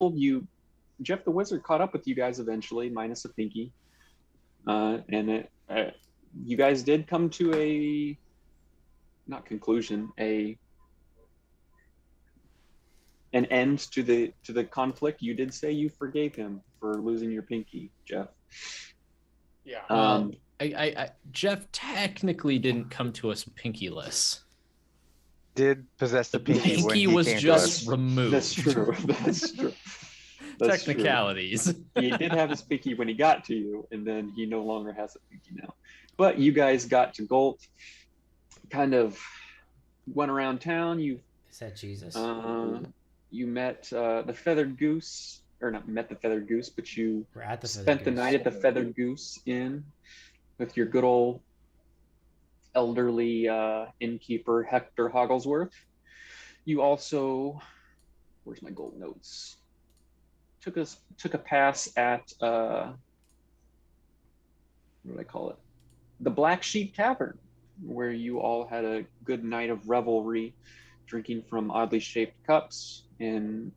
you, Jeff the Wizard caught up with you guys eventually, minus a pinky, and you guys did come to a not conclusion, a an end to the conflict. You did say you forgave him for losing your pinky, Jeff. Yeah. Jeff technically didn't come to us pinkyless. Did possess the pinky when pinky he was came just to us. removed. That's true. That's true. That's Technicalities. True. He did have his pinky when he got to you, and then he no longer has a pinky now. But you guys got to Gold, kind of went around town. You Is that Jesus? You met the Feathered Goose, or not met the Feathered Goose, but you We're at the spent the night at the Feathered Goose Inn with your good old elderly innkeeper Hector Hogglesworth. You also, where's my gold notes? Took a pass at what do I call it? The Black Sheep Tavern, where you all had a good night of revelry, drinking from oddly shaped cups, and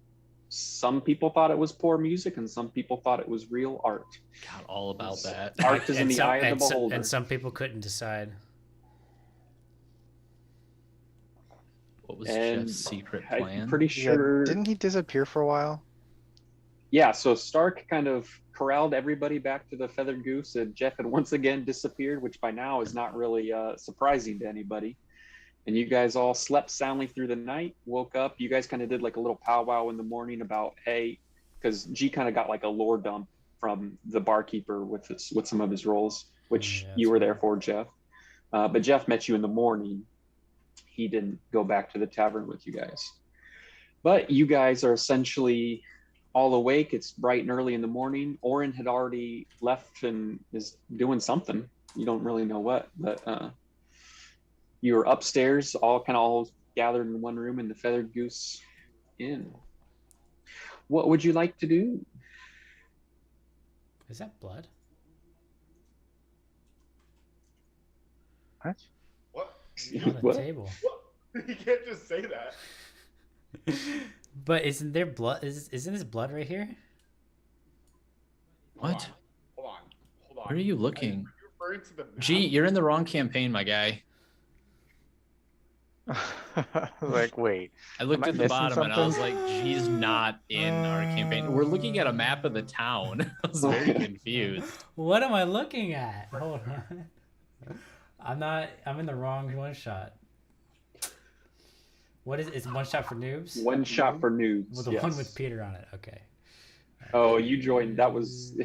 some people thought it was poor music and some people thought it was real art. God, all about that. Art is in the eye of the beholder. And some people couldn't decide. What was Jeff's secret plan? I'm pretty sure. Didn't he disappear for a while? Yeah, so Stark kind of corralled everybody back to the Feathered Goose, and Jeff had once again disappeared, which by now is not really surprising to anybody. And you guys all slept soundly through the night, woke up. You guys kind of did like a little powwow in the morning about, hey, because G kind of got like a lore dump from the barkeeper with some of his roles, which you were there for, Jeff. But Jeff met you in the morning. He didn't go back to the tavern with you guys. But you guys are essentially all awake. It's bright and early in the morning. Orin had already left and is doing something. You don't really know what, but you were upstairs, all gathered in one room in the Feathered Goose Inn. What would you like to do? Is that blood? What? What? On the What? table. What? You can't just say that. But isn't there blood? Isn't this blood right here? What? Hold on. Where are you looking? Are you referring to the map? G, you're in the wrong campaign, my guy. Like, wait. I looked Am I at the missing bottom and I was something? like, G's not in our campaign. We're looking at a map of the town. I was very confused. What am I looking at? Hold on. I'm in the wrong one shot. What is it's one shot for noobs? One shot for noobs. Well, the yes. one with Peter on it. Okay. Oh, you joined. That was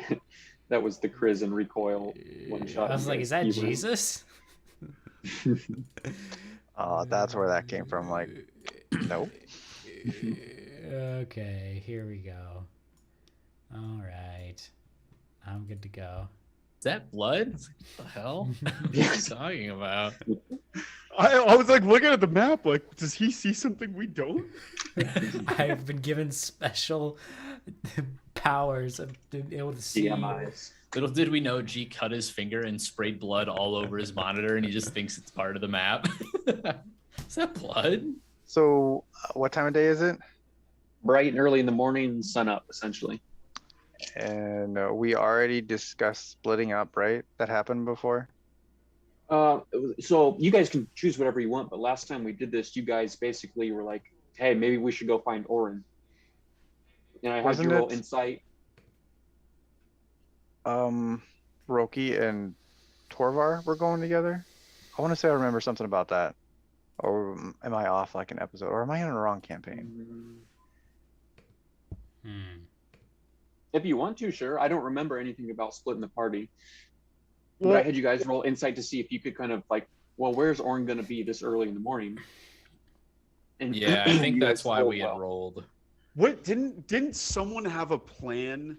that was the Kriz and Recoil one shot. I was like, is that Jesus? Oh, that's where that came from. Like, nope. Okay, here we go. All right. I'm good to go. Is that blood? What the hell? What are you talking about? I was like looking at the map, like, does he see something we don't? I've been given special powers of being able to see. DMIs. Little did we know G cut his finger and sprayed blood all over his monitor and he just thinks it's part of the map. Is that blood? So, what time of day is it? Bright and early in the morning, sun up, essentially. And we already discussed splitting up, right? That happened before? So you guys can choose whatever you want, but last time we did this, you guys basically were like, hey, maybe we should go find Orin. And I had Wasn't your little it- insight. Roki and Torvar were going together? I want to say I remember something about that. Or am I off like an episode? Or am I in the wrong campaign? If you want to, sure. I don't remember anything about splitting the party. But I had you guys roll insight to see if you could kind of like, well, where's Orin going to be this early in the morning? And Yeah, I think you that's guys why rolled we had well. rolled. What didn't someone have a plan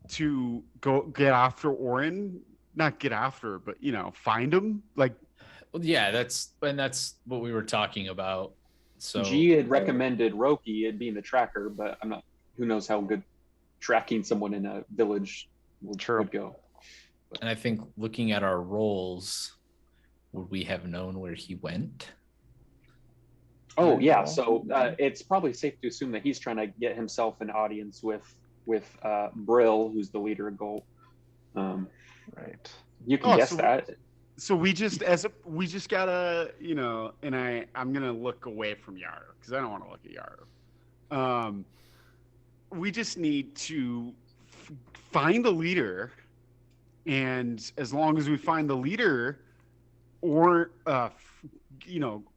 to go get after Orin? Not get after, but find him? Like, Well, yeah, that's what we were talking about. So G had recommended Roki it being the tracker, but I'm not. Who knows how good tracking someone in a village would go. and I think looking at our roles, would we have known where he went? Oh Right, yeah, well. so it's probably safe to assume that he's trying to get himself an audience with Brill, who's the leader of Gold. Right. You can Oh, guess so- that. So we just gotta, and I'm gonna look away from Yaru because I don't want to look at Yaru. We just need to find a leader, and as long as we find the leader, or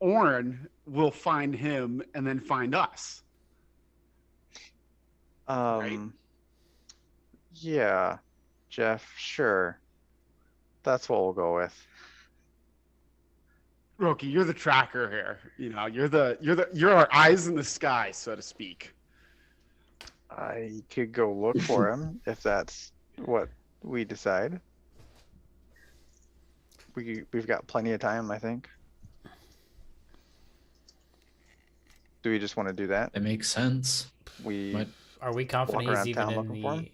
Orin will find him and then find us. Yeah, Jeff, sure. That's what we'll go with. Roki, you're the tracker here. You're our eyes in the sky, so to speak. I could go look for him if that's what we decide. We've got plenty of time, I think. Do we just want to do that? That makes sense. We Might- Are we confident around he's even town in looking for him?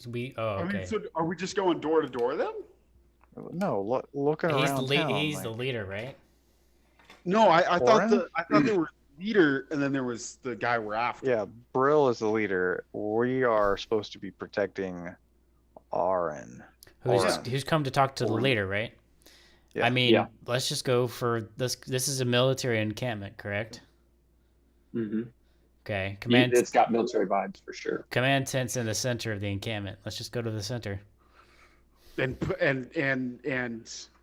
the? Oh, I okay. mean, so are we just going door to door then? no looking He's around the town. he's the like- leader, right? No, I thought Orin? there was leader, and then there was the guy we're after. Yeah, Brill is the leader. We are supposed to be protecting Orin. Orin. Who's come to talk to the Orin. leader, right? Yeah. I mean, Yeah. let's just go for this. This is a military encampment, correct? Mm-hmm. Okay. Command It's got military vibes for sure. command tent's in the center of the encampment. Let's just go to the center. And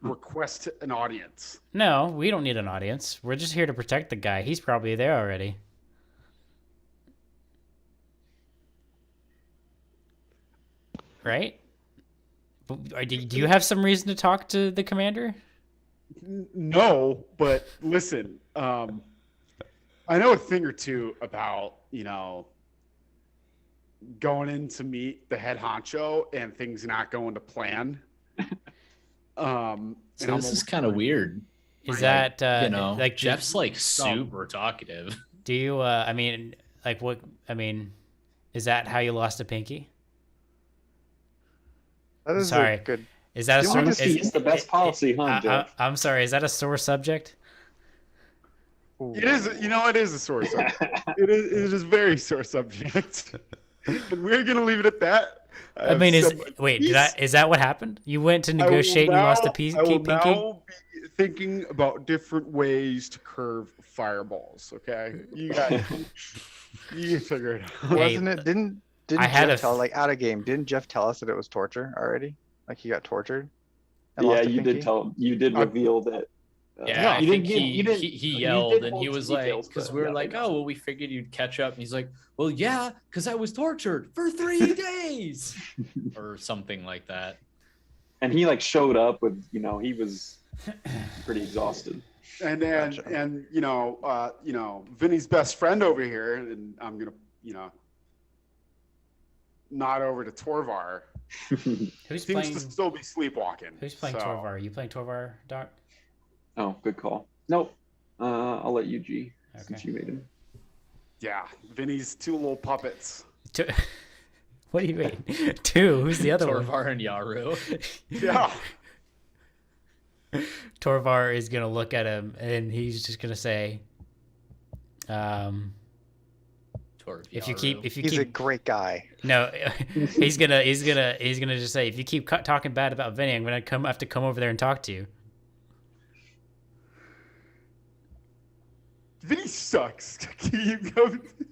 request an audience. No, we don't need an audience. We're just here to protect the guy. He's probably there already. Right? Do you have some reason to talk to the commander? No, but listen, I know a thing or two about, going in to meet the head honcho and things not going to plan. So this is kind of weird. Is that Like like Jeff's like super talkative. Do you I mean like what I mean is that how you lost a pinky? That is Sorry. a good. Is that a You sore, want to see- it's the best policy, huh, Jeff? I'm sorry, is that a sore subject? It is, it is a sore subject. It is a very sore subject. But we're gonna leave it at that. I mean, is that what happened? You went to negotiate and you lost a piece I will pinky? now be thinking about different ways to curve fireballs. Okay, you figure it out. Hey, Wasn't it? Didn't I had Jeff a tell f- like out of game? Didn't Jeff tell us that it was torture already? Like he got tortured. and Yeah, lost a you pinky? did tell. You did reveal that. Yeah, I you think didn't give- you didn't- he you yelled did and he hold was some like, details, because but we were yeah, like, they oh, well, we figured you'd catch up. And he's like, well, yeah, because I was tortured for 3 days or something like that. And he like showed up with, he was pretty exhausted. And Gotcha. Vinny's best friend over here, and I'm gonna, nod over to Torvar. Who's Seems playing to still be sleepwalking. Who's playing so- Torvar? Are you playing Torvar, Doc? Oh, good call. Nope. I'll let you G since Okay. you made him. Yeah, Vinny's two little puppets. What do you mean? Two? Who's the other one? Torvar and Yaru. Yeah. Torvar is gonna look at him and he's just gonna say, if you keep He's a great guy. no, he's gonna just say, if you keep talking bad about Vinny, I'm gonna have to come over there and talk to you. Vinny sucks.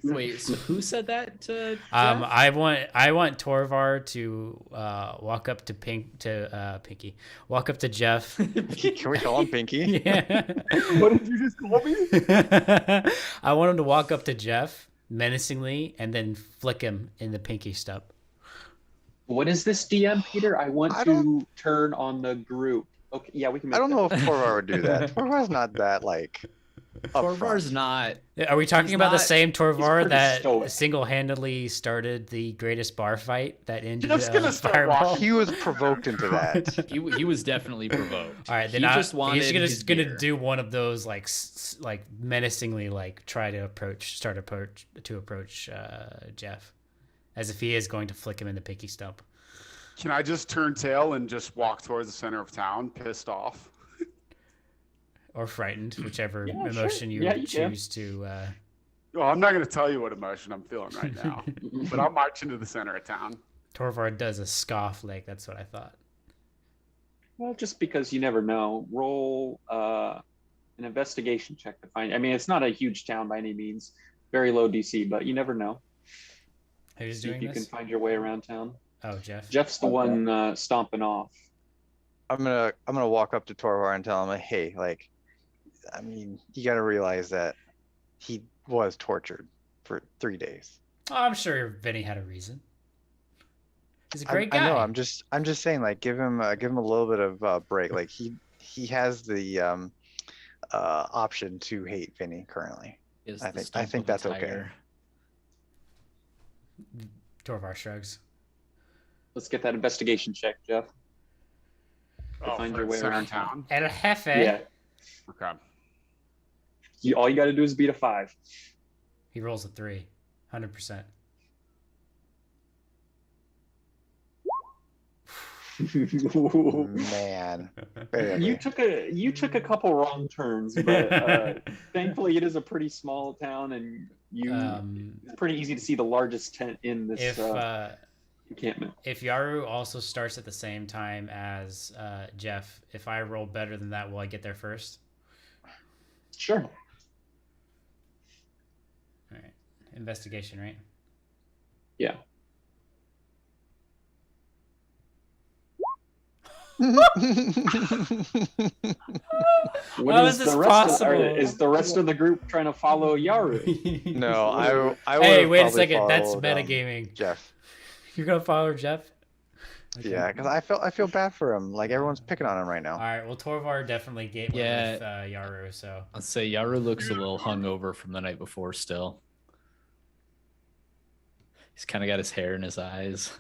Wait, so who said that to Jeff? I want Torvar to walk up to Pinky, walk up to Jeff. Can we call him Pinky? Yeah. What did you just call me? I want him to walk up to Jeff menacingly and then flick him in the pinky stub. What is this, DM Peter? I want I to turn on the group. Okay, yeah, we can. I don't that. know if Torvar would do that. Torvar's not that like. Torvar's upfront. not. Are we talking He's about the not- same Torvar pretty that stoic. single-handedly started the greatest bar fight that ended Jeff's gonna start Fireball? walking. He was provoked into that. He was definitely provoked. All right, then he he's just wanted his gonna gear. do one of those like menacingly try to approach Jeff, as if he is going to flick him in the pinky stump. Can I just turn tail and just walk towards the center of town, pissed off? or frightened, whichever Yeah, sure. emotion you Yeah, you can. choose to. Well, I'm not going to tell you what emotion I'm feeling right now, but I'll march into the center of town. Torvar does a scoff leg. That's what I thought. Well, just because you never know, roll an investigation check to find. I mean, it's not a huge town by any means, very low DC, but you never know. Who's See if doing you this? can find your way around town. Oh, Jeff. Jeff's the one stomping off. I'm gonna walk up to Torvar and tell him, like, hey, like, I mean, you gotta realize that he was tortured for 3 days. Oh, I'm sure Vinny had a reason. He's a great guy. I know. I'm just saying, like, give him a little bit of break. Like, he has the option to hate Vinny currently. Is I the think stump of a that's okay. tiger. Torvar shrugs. Let's get that investigation check, Jeff. Find for your way center around of town. El Jefe. Yeah. Okay. All you got to do is beat a 5. He rolls a 3. 100%. Man, You took a couple wrong turns, but thankfully it is a pretty small town, and it's pretty easy to see the largest tent in this encampment. If Yaru also starts at the same time as Jeff, if I roll better than that, will I get there first? Sure. All right. Investigation, right? Yeah. How is this possible? Is the rest of the group trying to follow Yaru? No, I Hey, would've wait a probably second. That's followed, metagaming. Jeff. You're gonna follow Jeff? Okay. Yeah, because I feel bad for him. Like, everyone's picking on him right now. All right. Well, Torvar definitely gave with Yaru, so I'd say Yaru looks a little hungover from the night before still. He's kind of got his hair in his eyes.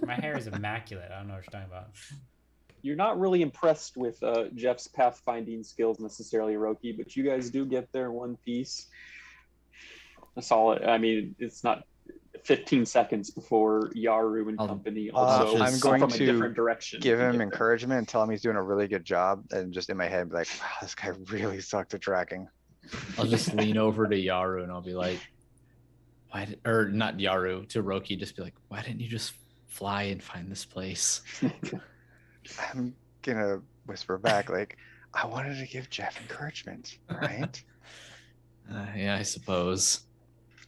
my hair is immaculate. I don't know what you're talking about. You're not really impressed with Jeff's pathfinding skills necessarily, Roki, but you guys do get there in one piece. That's all. I mean, it's not 15 seconds before Yaru and company also I'm going come from a to different direction. Give him encouragement and tell him he's doing a really good job, and just in my head be like, wow, this guy really sucked at tracking. I'll just lean over to Yaru and I'll be like, or not Yaru, to Roki, just be like, why didn't you just fly and find this place? I'm gonna whisper back, like, I wanted to give Jeff encouragement, right? Yeah, I suppose.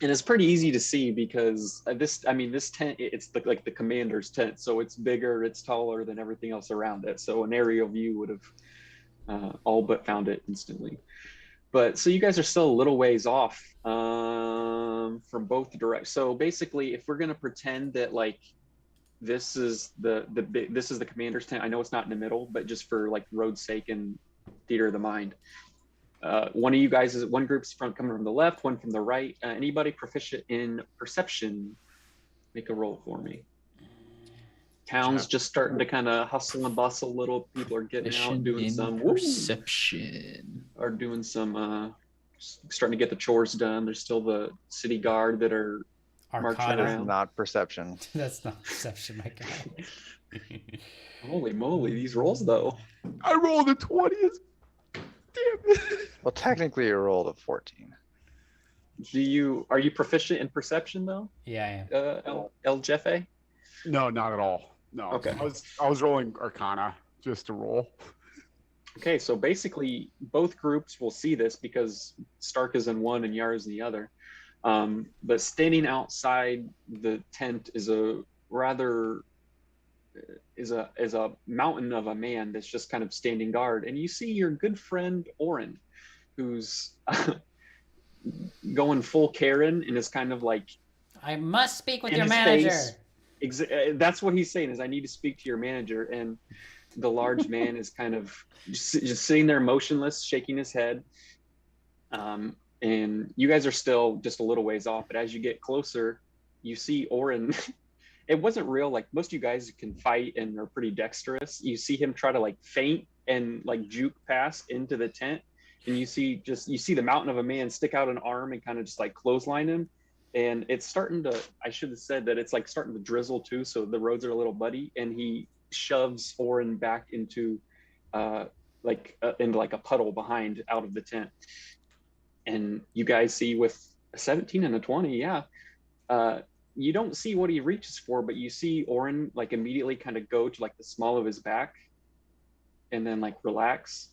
And it's pretty easy to see because this tent, it's like the commander's tent, so it's bigger, it's taller than everything else around it. So an aerial view would have all but found it instantly. But so you guys are still a little ways off from both directions. So basically, if we're gonna pretend that like this is this is the commander's tent, I know it's not in the middle, but just for like road's sake and theater of the mind. One of you guys is one group's coming from the left, one from the right. Anybody proficient in perception, make a roll for me. Town's just starting to kind of hustle and bustle a little. People are getting out, doing some perception. Are doing some starting to get the chores done. There's still the city guard that are marching Arcana. around. Not perception. That's not perception, my guy. Holy moly, these rolls though. I rolled a 20. Damn it. Well, technically, you rolled a 14. Are you proficient in perception though? Yeah, I am. El Jefe? No, not at all. No. Okay. I was rolling Arcana just to roll. Okay, so basically both groups will see this because Stark is in one and Yar is in the other. But standing outside the tent is a mountain of a man that's just kind of standing guard. And you see your good friend Oren, who's going full Karen and is kind of like, I must speak with in your his manager. face. That's what he's saying, is I need to speak to your manager. And the large man is kind of just sitting there motionless, shaking his head. And you guys are still just a little ways off, but as you get closer, you see Oren. It wasn't real. Like most of you guys can fight and are pretty dexterous. You see him try to like feint and like juke past into the tent. And you see the mountain of a man stick out an arm and kind of just like clothesline him. And it's starting to, I should have said that it's like starting to drizzle too. So the roads are a little muddy, and he shoves Oren back into like into like a puddle behind out of the tent. And you guys see with a 17 and a 20, yeah. You don't see what he reaches for, but you see Orin like immediately kind of go to like the small of his back and then like relax.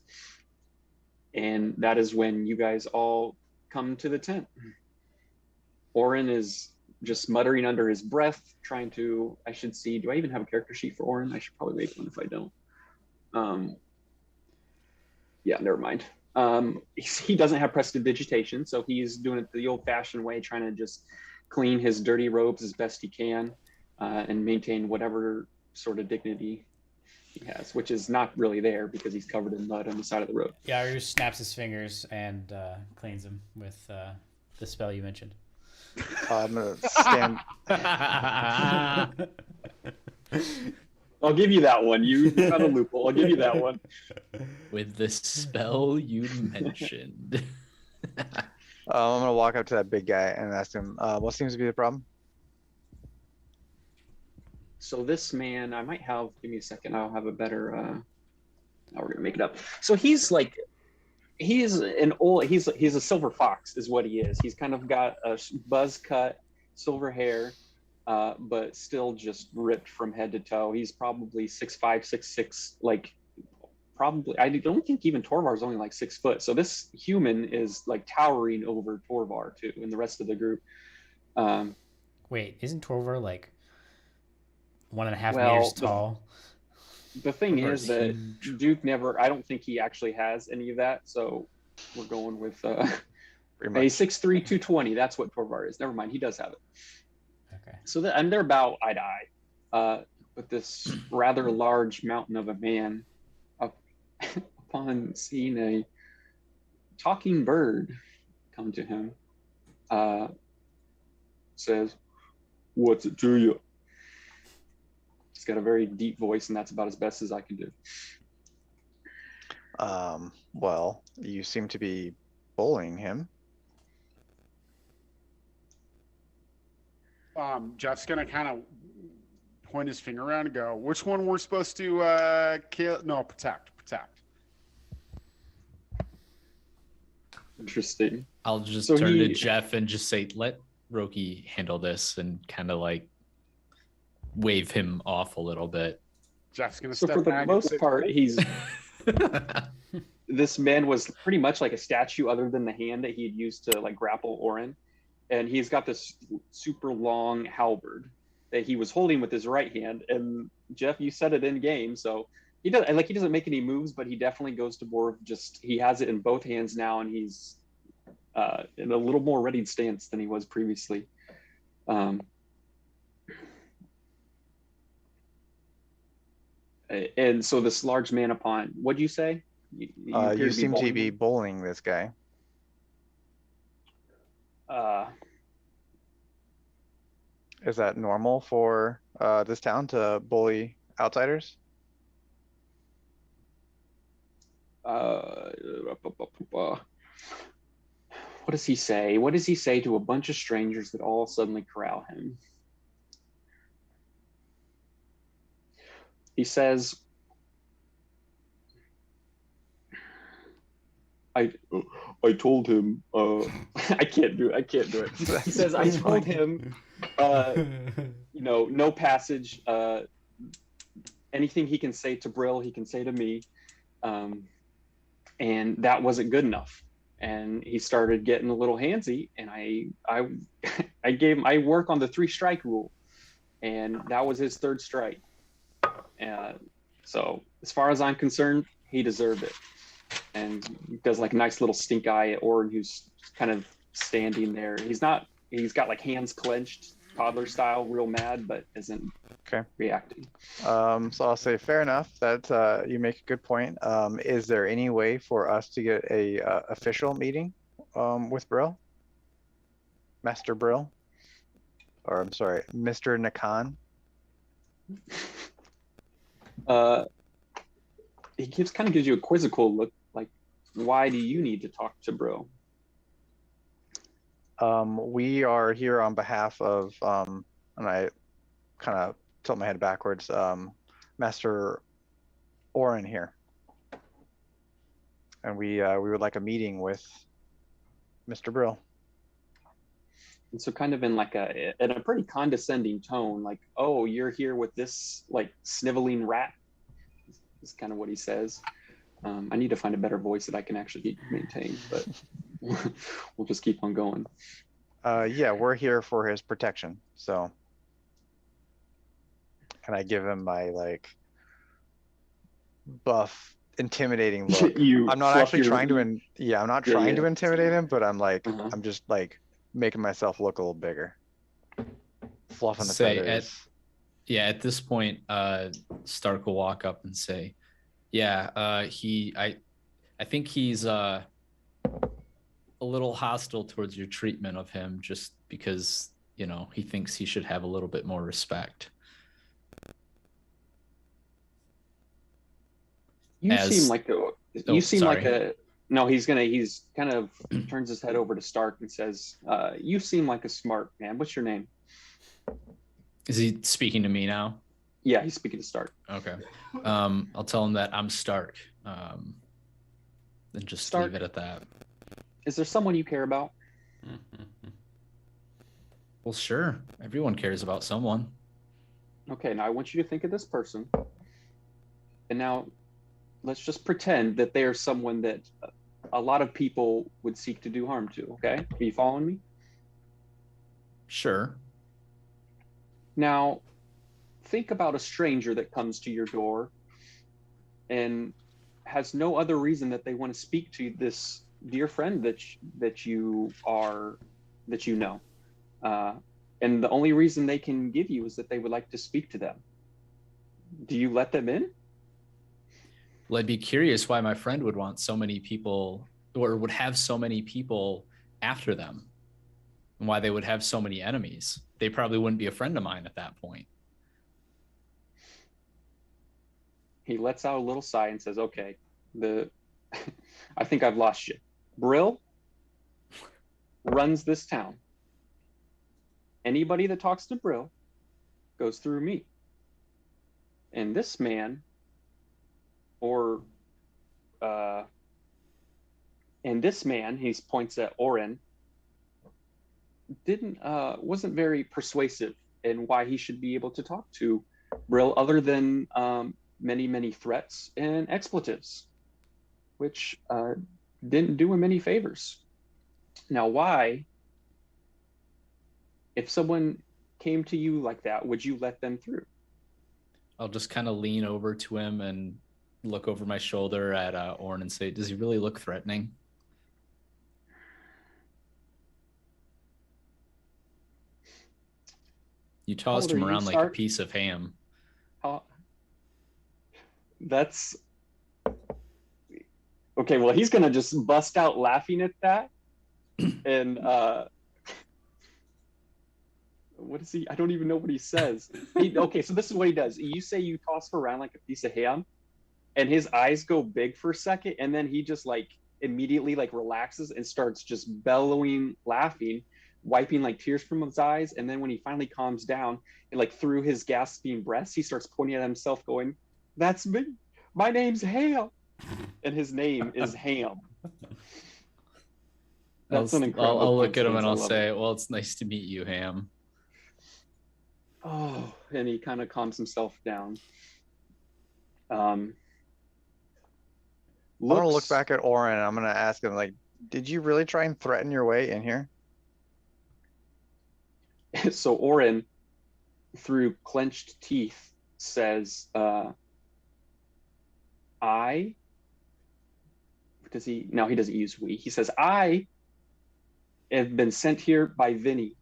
And that is when you guys all come to the tent. Orin is just muttering under his breath, trying to, I should see, do I even have a character sheet for Orin? I should probably make one if I don't. Yeah, never mind. He doesn't have prestidigitation, so he's doing it the old-fashioned way, trying to just clean his dirty robes as best he can and maintain whatever sort of dignity he has, which is not really there because he's covered in mud on the side of the road. Yaru snaps his fingers and cleans him with the spell you mentioned. I'm gonna stand. I'll give you that one. You found a loophole. I'll give you that one. With the spell you mentioned. I'm gonna walk up to that big guy and ask him, what seems to be the problem? So this man, I might have, give me a second, I'll have a better, now we're gonna make it up. So he's a silver fox is what he is. He's kind of got a buzz cut, silver hair, but still just ripped from head to toe. He's probably 6'5", 6'6", like probably, I don't think even Torvar is only like 6 foot. So this human is like towering over Torvar too, and the rest of the group. Wait, isn't Torvar like 1.5 meters tall? The thing Torvar's is that huge. Duke never, I don't think he actually has any of that. So we're going with Pretty a much. 6'3", 220. That's what Torvar is. Never mind, he does have it. Okay. So and they're about eye to eye. But this rather large mountain of a man, upon seeing a talking bird come to him, says, "What's it to you?" He's got a very deep voice, and that's about as best as I can do. Well, you seem to be bullying him. Jeff's gonna kind of point his finger around and go, "Which one we're supposed to kill? No, protect." Interesting. I'll just So turn to he- Jeff and just say, let Roki handle this, and kind of like wave him off a little bit. Jeff's gonna So step for the back and most say, part, this man was pretty much like a statue other than the hand that he had used to like grapple Orin. And he's got this super long halberd that he was holding with his right hand. And Jeff, you said it in game. So he doesn't make any moves, but he definitely goes to war. He has it in both hands now, and he's in a little more ready stance than he was previously. And so this large man upon, what'd you say? You seem to be bullying this guy. Is that normal for this town to bully outsiders? What does he say? What does he say to a bunch of strangers that all suddenly corral him? He says, I told him, I can't do it. He says, I told him, no passage, anything he can say to Brill, he can say to me. And that wasn't good enough. And he started getting a little handsy, and I gave him, I work on the 3-strike rule, and that was his 3rd strike. So as far as I'm concerned, he deserved it. And he does like a nice little stink eye at Orin, who's kind of standing there. He's got like hands clenched, toddler style, real mad, but isn't reacting. So I'll say fair enough. That you make a good point. Is there any way for us to get a official meeting with Brill? Master Brill? Or I'm sorry, Mr. Nakan? He kind of gives you a quizzical look, like, why do you need to talk to Brill? We are here on behalf of, and I kind of tilt my head backwards, Master Orin here. and we would like a meeting with Mr. Brill. And so kind of in like in a pretty condescending tone, like, oh, you're here with this like sniveling rat, is kind of what he says. I need to find a better voice that I can actually maintain, but we'll just keep on going. Yeah, we're here for his protection. So, and I give him my like buff, intimidating look. I'm not actually trying to, I'm not trying to intimidate him, but I'm like, I'm just like making myself look a little bigger, fluffing the feathers. At this point, Stark will walk up and say, I think he's a little hostile towards your treatment of him, just because, you know, he thinks he should have a little bit more respect. He's kind of turns his head over to Stark and says, you seem like a smart man. What's your name? Is he speaking to me now? Yeah, he's speaking to Stark. Okay. I'll tell him that I'm Stark. Then just Stark, leave it at that. Is there someone you care about? Well, sure. Everyone cares about someone. Okay, now I want you to think of this person. And now let's just pretend that they are someone that a lot of people would seek to do harm to, okay? Are you following me? Sure. Now, think about a stranger that comes to your door and has no other reason that they want to speak to this dear friend that you know. And the only reason they can give you is that they would like to speak to them. Do you let them in? Well, I'd be curious why my friend would want so many people, or would have so many people after them, and why they would have so many enemies. They probably wouldn't be a friend of mine at that point. He lets out a little sigh and says, okay, I think I've lost you. Brill runs this town. Anybody that talks to Brill goes through me. And this man, he points at Oren, wasn't very persuasive in why he should be able to talk to Brill, other than many threats and expletives, which didn't do him any favors. Now, why, if someone came to you like that, would you let them through? I'll just kind of lean over to him and look over my shoulder at Oren and say, does he really look threatening? You tossed him around like a piece of ham. That's okay. Well, he's gonna just bust out laughing at that, and what is he? I don't even know what he says. Okay, so this is what he does. You say you toss him around like a piece of ham, and his eyes go big for a second, and then he just like immediately like relaxes and starts just bellowing, laughing, wiping like tears from his eyes. And then when he finally calms down, and like through his gasping breaths, he starts pointing at himself, going, "That's me. My name's Ham," and his name is Ham. That's an incredible. I'll look at him and I'll say, "Well, it's nice to meet you, Ham." Oh, and he kind of calms himself down. I'm gonna look back at Oren and I'm gonna ask him, like, did you really try and threaten your way in here? So Oren, through clenched teeth, says, he doesn't use we. He says, I have been sent here by Vinny.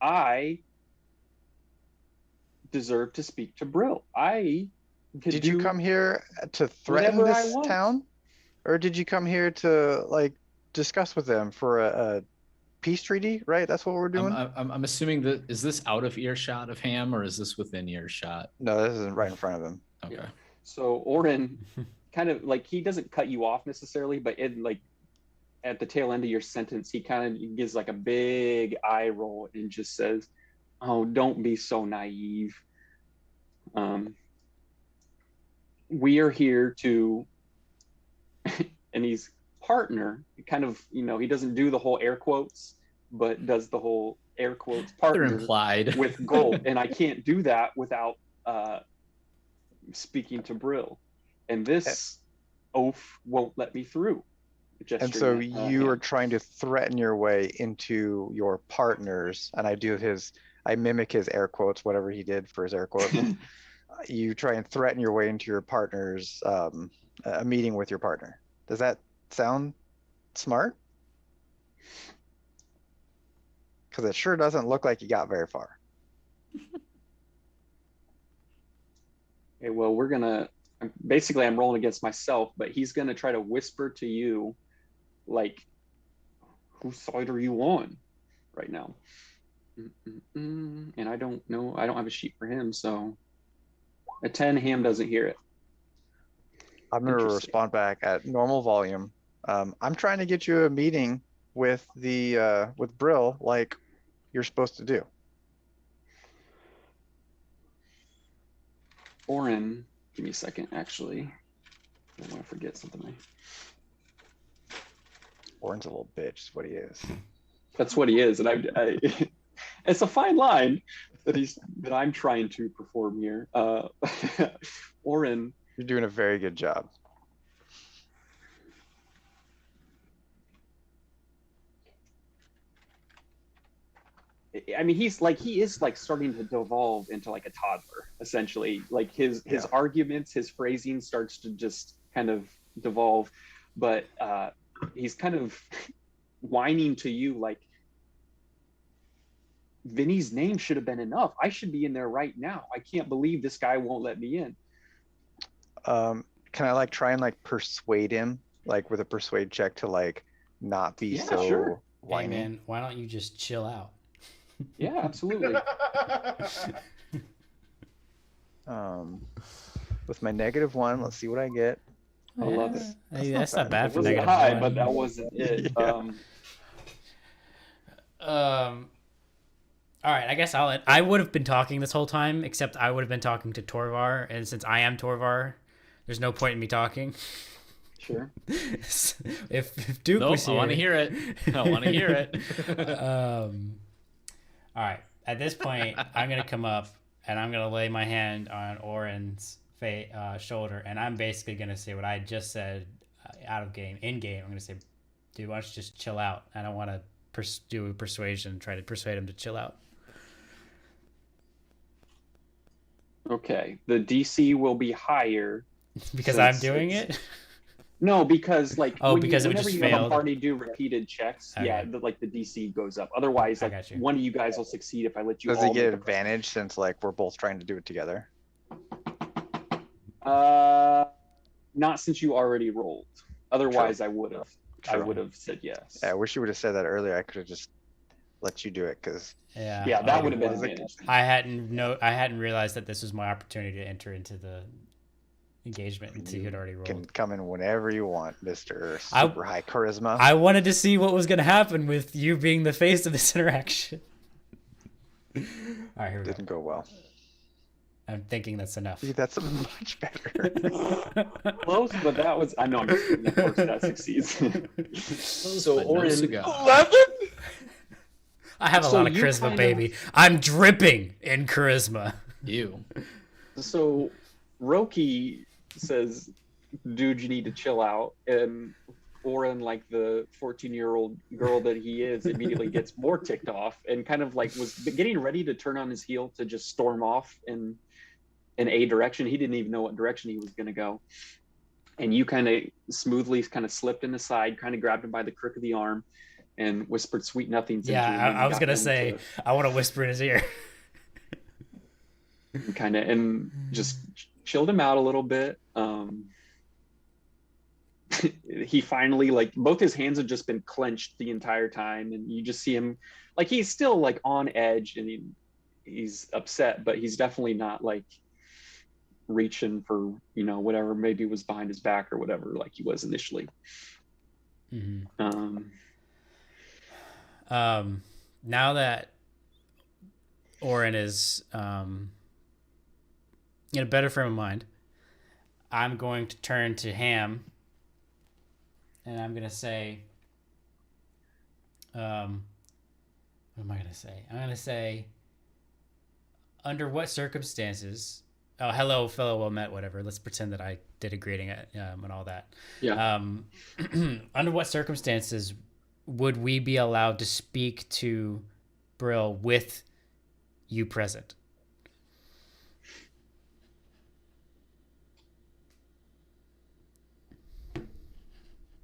I deserve to speak to Brill. Did you come here to threaten this town? Or did you come here to like discuss with them for a peace treaty, right? That's what we're doing? I'm assuming that, is this out of earshot of Ham or is this within earshot? No, this is right in front of him. Okay. Yeah. So Oren kind of like, he doesn't cut you off necessarily, but at the tail end of your sentence, he kind of gives like a big eye roll and just says, "Oh, don't be so naive. We are here to and he's partner. Kind of, he doesn't do the whole air quotes, but does the whole air quotes They're partner implied. with gold, and I can't do that without speaking to Brill, and this oaf won't let me through. And so you are trying to threaten your way into your partners, and I mimic his air quotes, whatever he did for his air quotes. You try and threaten your way into your partner's, a meeting with your partner. Does that sound smart? Because it sure doesn't look like you got very far. Okay, well, I'm rolling against myself, but he's gonna try to whisper to you, like, whose side are you on right now? And I don't know, I don't have a sheet for him, so a 10, Ham doesn't hear it. I'm going to respond back at normal volume. I'm trying to get you a meeting with with Brill, like you're supposed to do. Oren, give me a second, actually. I don't want to forget something. Oren's a little bitch, is what he is. That's what he is, and I it's a fine line that I'm trying to perform here. Oren, you're doing a very good job. I mean, he is starting to devolve into like a toddler, essentially. Like his arguments, his phrasing starts to just kind of devolve, but he's kind of whining to you like, Vinny's name should have been enough. I should be in there right now. I can't believe this guy won't let me in. Can I try and persuade him, with a persuade check to not be so sure. whiny? Hey man, why don't you just chill out? Yeah, absolutely. With my -1, let's see what I get. I love it. Hey, that's not bad It for wasn't -1. high, but that wasn't it. Yeah. All right, I guess I would have been talking this whole time, except I would have been talking to Torvar, and since I am Torvar, there's no point in me talking. Sure. if Duke was here, I want to hear it. I want to hear it. All right. At this point, I'm gonna come up and I'm gonna lay my hand on Oren's shoulder, and I'm basically gonna say what I just said in game. I'm gonna say, dude, why don't you just chill out? I don't want to do persuasion, try to persuade him to chill out. Okay. The DC will be higher. Because I'm doing it? No, because because it whenever just you have a failed. party do repeated checks, Okay. yeah, the DC goes up. Otherwise, I got you. one of you guys will succeed if I let you. Does all he get make a- advantage since we're both trying to do it together? Not since you already rolled. Otherwise, True. I would have. True. I would have said yes. Yeah, I wish you would have said that earlier. I could have just let you do it because Yeah, that would have been was a- advantage. I hadn't realized that this was my opportunity to enter into the engagement until you had already can rolled. come in whenever you want, Mr. Super High Charisma. I wanted to see what was going to happen with you being the face of this interaction. All right, here we go. Didn't go well. I'm thinking that's enough. See, that's much better. Close, but that was. I know. I'm just kidding. Of course, that succeeds. So But no Oren, cigar. 11? I have a So lot of you charisma, kind of- baby. I'm dripping in charisma. You. So Roki says, "Dude, you need to chill out." And Oren, like the 14-year-old girl that he is, immediately gets more ticked off and kind of was getting ready to turn on his heel to just storm off in a direction. He didn't even know what direction he was going to go. And you kind of smoothly slipped in the side, kind of grabbed him by the crook of the arm and whispered sweet nothings. Yeah, into him, and I was got going to him say, I want to whisper in his ear. and just chilled him out a little bit. He finally, both his hands have just been clenched the entire time, and you just see him he's still on edge, and he's upset, but he's definitely not reaching for whatever maybe was behind his back or whatever like he was initially. Mm-hmm. Now that Oren is in a better frame of mind, I'm going to turn to Ham and I'm gonna say, what am I gonna say? I'm gonna say, under what circumstances? Oh, hello, fellow well met. Whatever. Let's pretend that I did a greeting and all that. Yeah. Under what circumstances would we be allowed to speak to Brill with you present?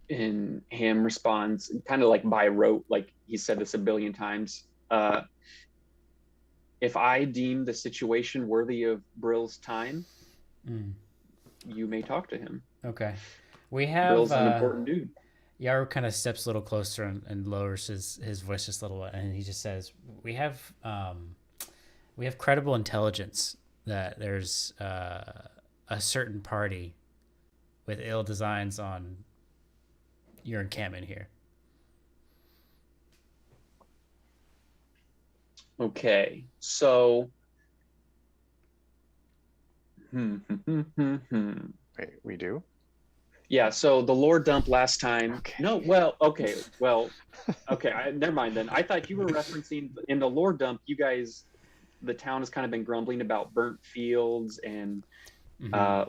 And Ham responds kind of like by rote, like he said this a billion times. If I deem the situation worthy of Brill's time, you may talk to him. Okay. We have Brill's an important dude. Yaru kind of steps a little closer and lowers his voice just a little bit, and he just says, we have credible intelligence that there's a certain party with ill designs on your encampment here. Okay, so Wait, we do? yeah, so the lore dump last time. Okay. No, okay, never mind then. I thought you were referencing in the lore dump. You guys, the town has kind of been grumbling about burnt fields and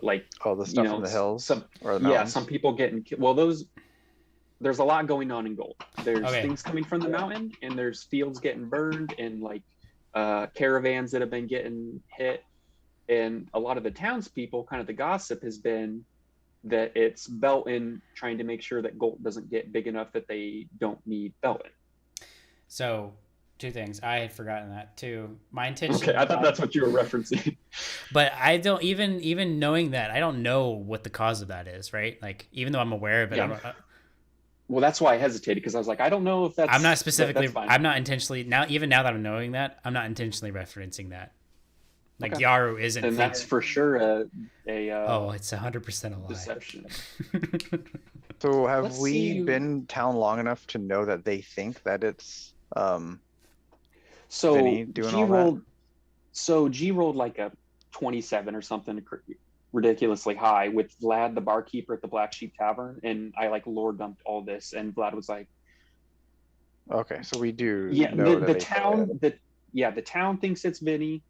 like Oh, the stuff in the hills or the mountains? yeah, some people getting well. There's a lot going on in Gold. There's Okay. things coming from the mountain, and there's fields getting burned, and like caravans that have been getting hit. And a lot of the townspeople, kind of the gossip has been that it's Belton trying to make sure that Gold doesn't get big enough that they don't need Belton. So, two things. I had forgotten that too. My intention. Okay, I thought that's what you were referencing. But I don't even knowing that, I don't know what the cause of that is, right? Like, even though I'm aware of it, Yeah. Well, that's why I hesitated, because I was like, I don't know if that's. I'm not specifically. That's fine. I'm not intentionally now. Even now that I'm knowing that, I'm not intentionally referencing that. Like Okay. Yaru isn't. And that's for sure Oh, it's 100% a lie. deception. So have Let's we see. been town long enough to know that they think that it's So Vinny doing G all that? rolled. So G rolled like a 27 or something ridiculously high with Vlad, the barkeeper at the Black Sheep Tavern, and I like lore dumped all this, and Vlad was like, okay, so we do "Yeah, know that the they town, the town thinks it's Vinny.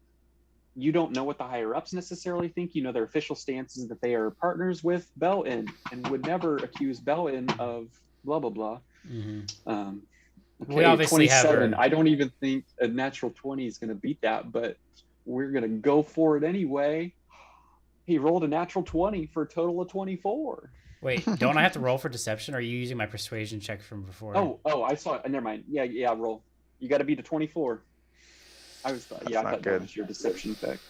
You don't know what the higher ups necessarily think. You know their official stance is that they are partners with Belton and would never accuse Belton of blah blah blah." Mhm. Okay, We obviously have 27. our- I don't even think a natural 20 is going to beat that, but we're going to go for it anyway. He rolled a natural 20 for a total of 24. Wait, don't I have to roll for deception? Or are you using my persuasion check from before? Oh, I saw it. Never mind. Yeah, roll. You got to beat a 24. I was That's I not thought good. that was your deception effect.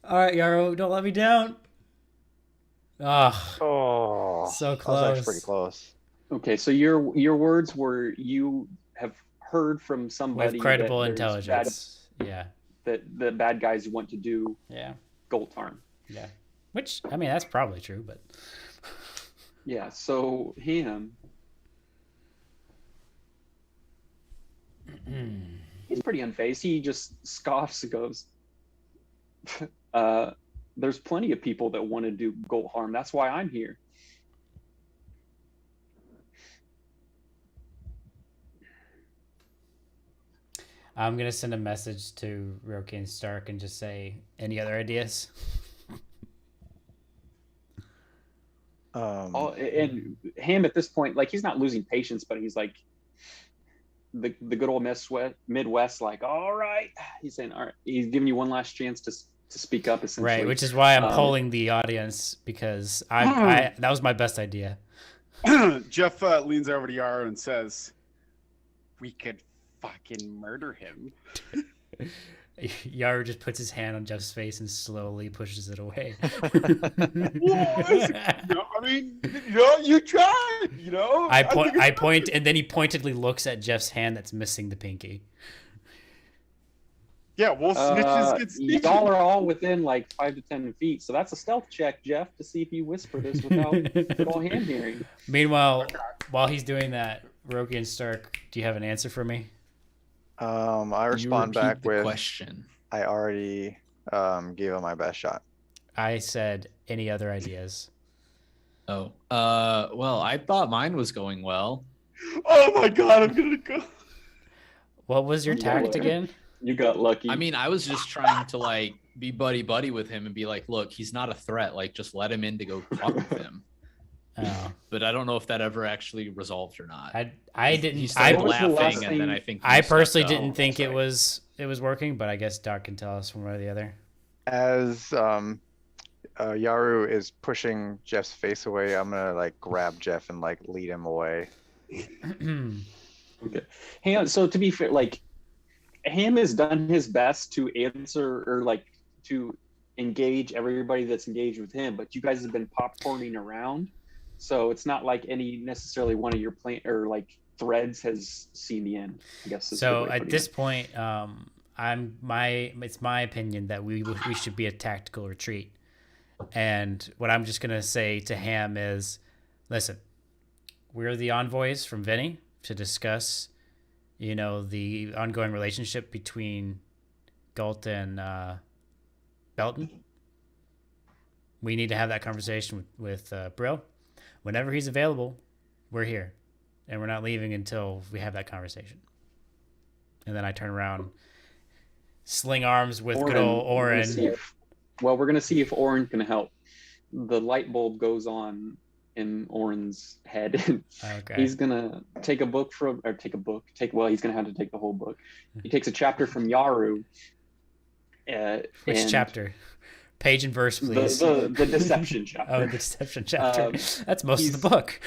All right, Yaru, don't let me down. Oh, Oh, so that was actually close. pretty close. Okay, so your words were you have heard from somebody With credible that there's intelligence. Yeah, that the bad guys want to do yeah, Gold Harm. yeah. Which, I mean, that's probably true, but Yeah, so him, he's pretty unfazed. He just scoffs and goes, there's plenty of people that want to do Gold Harm. That's why I'm here. I'm gonna send a message to Roki and Stark and just say, any other ideas? And him at this point, like he's not losing patience, but he's like the good old Midwest, like, all right. He's saying, all right. He's giving you one last chance to speak up, essentially. Right, which is why I'm Um, polling the audience because I that was my best idea. Jeff leans over to Yaru and says, "We could fucking murder him." Yaru just puts his hand on Jeff's face and slowly pushes it away. I mean, you tried. I think it's point, and then he pointedly looks at Jeff's hand that's missing the pinky. Yeah, well, snitches get stitches. y'all are all within like 5 to 10 feet, so that's a stealth check, Jeff, to see if you whisper this without good old hand hearing. Meanwhile, while he's doing that, Roki and Stark, do you have an answer for me? I You respond repeat back the with, question. I already gave him my best shot. I said, any other ideas? Oh, well, I thought mine was going well. Oh my god, I'm gonna go. What was your Yeah, tact what? again? You got lucky. I mean, I was just trying to like be buddy buddy with him and be like, look, he's not a threat. Like, just let him in to go talk with him. Oh, But I don't know if that ever actually resolved or not. I He didn't. started What was the last laughing, and then thing- I think I you stepped personally up. didn't think that's it was working, but I guess Doc can tell us one way or the other. As Yaru is pushing Jeff's face away, I'm gonna like grab Jeff and like lead him away. Okay. Ham, so to be fair, like Ham has done his best to answer or like to engage everybody that's engaged with him, but you guys have been popcorning around, so it's not like any necessarily one of your plan or like threads has seen the end. I guess. is a good So way of at putting this it. point, it's my opinion that we should be a tactical retreat. And what I'm just gonna say to Ham is, listen, we're the envoys from Vinny to discuss, the ongoing relationship between Galt and Belton. We need to have that conversation with Brill. Whenever he's available, we're here, and we're not leaving until we have that conversation. And then I turn around, sling arms with good old we're gonna Oren. see if- we're gonna see if Oren can help. The light bulb goes on in Oren's head. Okay. He's gonna take a book from, or take a book. He's gonna have to take the whole book. He takes a chapter from Yaru. Which and chapter? Page and verse, please. The deception chapter. Oh, the deception chapter. That's most of he's- the book.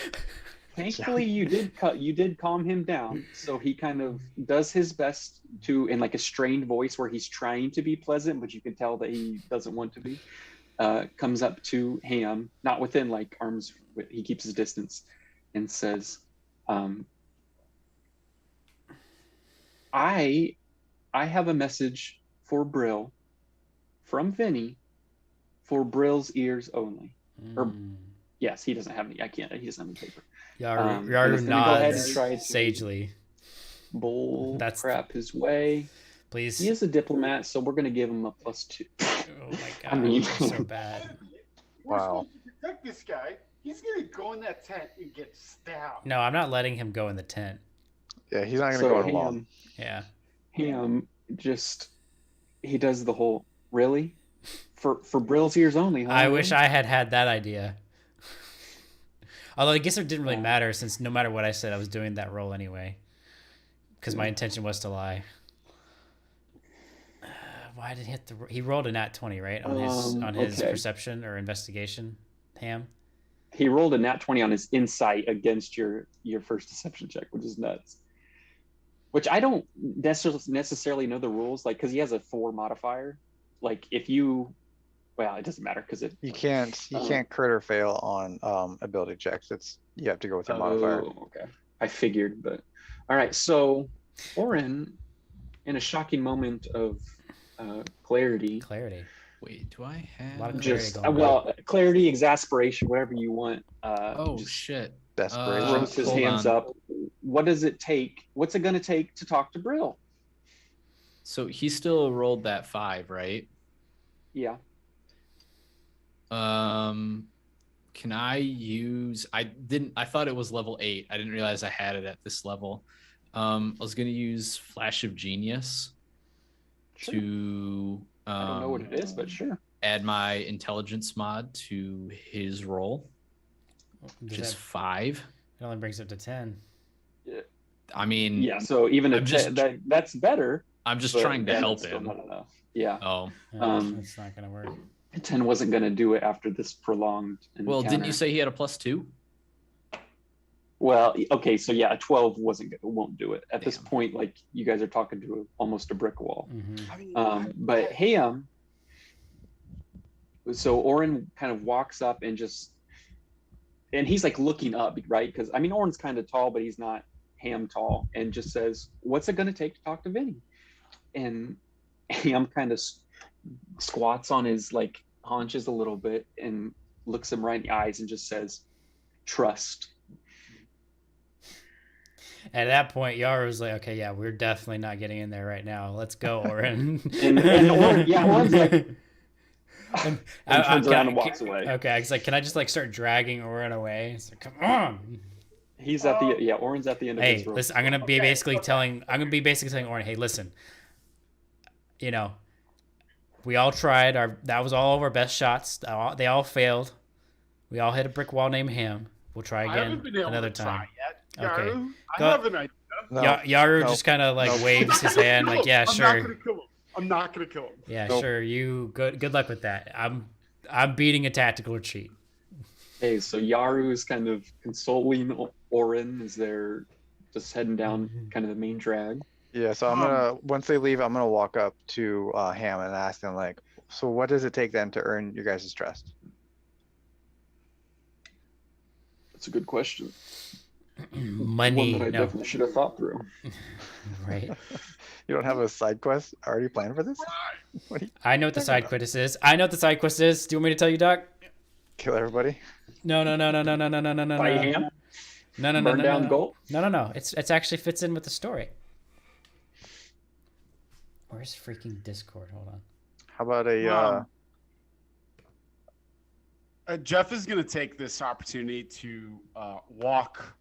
Thankfully, you did calm him down, so he kind of does his best to, in like a strained voice where he's trying to be pleasant, but you can tell that he doesn't want to be. Comes up to Ham, not within like arms, he keeps his distance, and says, "I have a message for Brill from Vinny, for Brill's ears only." Or- Mm. Yes, he doesn't have any. He doesn't have any paper. Yaru, I'm Yaru just gonna go ahead and nods try to- sagely. Bull That's- crap his way. Please. He is a diplomat, so we're gonna give him a +2. Oh my god, I mean- you're so bad. We're Wow. supposed to protect this guy. He's gonna go in that tent and get stabbed. No, I'm not letting him go in the tent. Yeah, he's not gonna So go in alone. Yeah. Ham just he does the whole really for Brill's ears only. Huh? I wish I had that idea. Although I guess it didn't really matter since no matter what I said, I was doing that role anyway. Because my intention was to lie. Why did he hit he rolled a nat 20, right? On his okay. perception or investigation, Ham? He rolled a nat 20 on his insight against your first deception check, which is nuts. Which I don't necessarily know the rules, like because he has a 4 modifier. Like if you, well, it doesn't matter because You can't crit or fail on ability checks. You have to go with your modifier. Okay, I figured, but all right. So Oren, in a shocking moment of clarity, Clarity. Wait, do I A lot have? of just Clarity going clarity, exasperation, whatever you want. Oh just shit! Desperation. throws his hold hands on. up. What does it take? What's it going to take to talk to Brill? So he still rolled that 5, right? Yeah. Can I use? I thought it was level 8. I didn't realize I had it at this level. I was gonna use Flash of Genius Sure. to I don't know what it is, but sure. add my intelligence mod to his roll, which is 5. It only brings it to 10. I mean, Yeah. So even I'm if just- that's better. I'm just but trying to then help it's still him. not enough. Yeah. Oh, It's not going to work. 10 wasn't going to do it after this prolonged well, didn't you encounter. say he had a +2? Well, okay, so yeah, a 12 won't do it. At this Damn. point, like you guys are talking to almost a brick wall. Mm-hmm. But Ham, so Oren kind of walks up and he's like looking up, right? Because I mean, Oren's kind of tall, but he's not Ham tall, and just says, "What's it going to take to talk to Vinny?" And Ham kind of squats on his like haunches a little bit and looks him right in the eyes and just says, "Trust." At that point, Yara was like, okay, yeah, we're definitely not getting in there right now. Let's go, Oren. And Oren, yeah, Oren's like, and turns around and walks away. Okay, it's like, can I just like start dragging Orin away? It's like, come on. He's at the Orin's at the end of Hey, his rope. listen, I'm gonna be basically telling Orin, hey, listen, you know, we all tried that was all of our best shots. They all failed. We all hit a brick wall named Ham. We'll try I again haven't been able another to time. try yet. Okay. Yaru, I Go- have an idea. No, Yaru no. just kind of like No. waves his hand, like, yeah, I'm sure. not gonna kill him. I'm not gonna kill him. Yeah, Nope. sure. You good luck with that. I'm beating a tactical retreat. Okay, so Yaru is kind of consoling Orin as they're just heading down kind of the main drag. Yeah, so I'm gonna once they leave, I'm gonna walk up to Ham and ask them like, so what does it take then to earn your guys' trust? That's a good question. Money. One that I No. definitely should have thought through. Right. You don't have a side quest already planned for this? What do you I know what the side quest is. I know what the side quest is. Do you want me to tell you, Doc? kill everybody? No. Fight Ham, No. burn down Gold. No. It's actually fits in with the story. Where's freaking Discord? Hold on. How about a Jeff is going to take this opportunity to walk